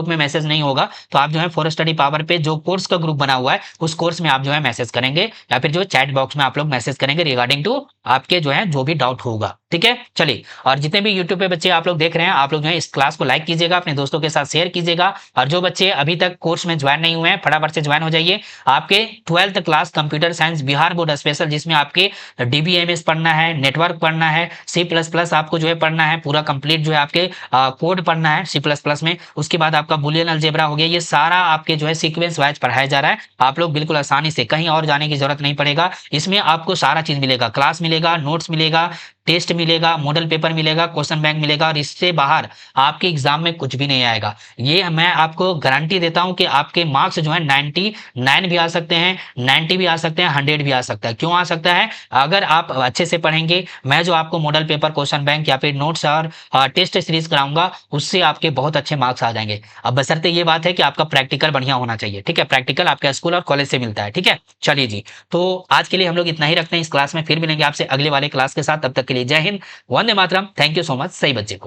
S1: में मैसेज नहीं होगा तो आप जो है फॉर स्टडी पावर पे जो कोर्स का ग्रुप बना हुआ है उस कोर्स में आप जो है मैसेज करेंगे, या फिर जो चैट बॉक्स में आप लोग मैसेज करेंगे रिगार्डिंग टू आपके जो है जो भी डाउट होगा, ठीक है। चलिए, और जितने भी यूट्यूब पे बच्चे आप लोग देख रहे हैं, आप लोग जो है इस क्लास को लाइक कीजिएगा, अपने दोस्तों के साथ शेयर कीजिएगा। और जो बच्चे अभी तक कोर्स में ज्वाइन नहीं हुए हैं फटाफट से ज्वाइन हो जाइए। आपके 12th class computer science Bihar board special, जिसमें आपके डीबीएमएस पढ़ना है, नेटवर्क पढ़ना है, C++ आपको जो है पढ़ना है, पूरा कंप्लीट जो है आपके कोड पढ़ना है C++ में। उसके बाद आपका बुलियन अलजेब्रा हो गया। ये सारा आपके जो है सीक्वेंस वाइज पढ़ाया जा रहा है। आप लोग बिल्कुल आसानी से कहीं और जाने की जरूरत नहीं पड़ेगा। इसमें आपको सारा चीज मिलेगा, क्लास मिलेगा, नोट्स मिलेगा, टेस्ट मिलेगा, मॉडल पेपर मिलेगा, क्वेश्चन बैंक मिलेगा, और इससे बाहर आपके एग्जाम में कुछ भी नहीं आएगा। ये मैं आपको गारंटी देता हूं कि आपके मार्क्स जो है 99 भी आ सकते हैं, 90 भी आ सकते हैं, 100 भी आ सकता है। क्यों आ सकता है, अगर आप अच्छे से पढ़ेंगे। मैं जो आपको मॉडल पेपर, क्वेश्चन बैंक या फिर नोट्स और टेस्ट सीरीज कराऊंगा उससे आपके बहुत अच्छे मार्क्स आ जाएंगे। अब बशर्ते ये बात है कि आपका प्रैक्टिकल बढ़िया होना चाहिए, ठीक है। प्रैक्टिकल आपका स्कूल और कॉलेज से मिलता है, ठीक है। चलिए जी, तो आज के लिए हम लोग इतना ही रखते हैं इस क्लास में। फिर मिलेंगे आपसे अगले वाले क्लास के साथ, तब तक के लिए जय Hind, Vande Mataram. Thank you so much सही बच्चे को।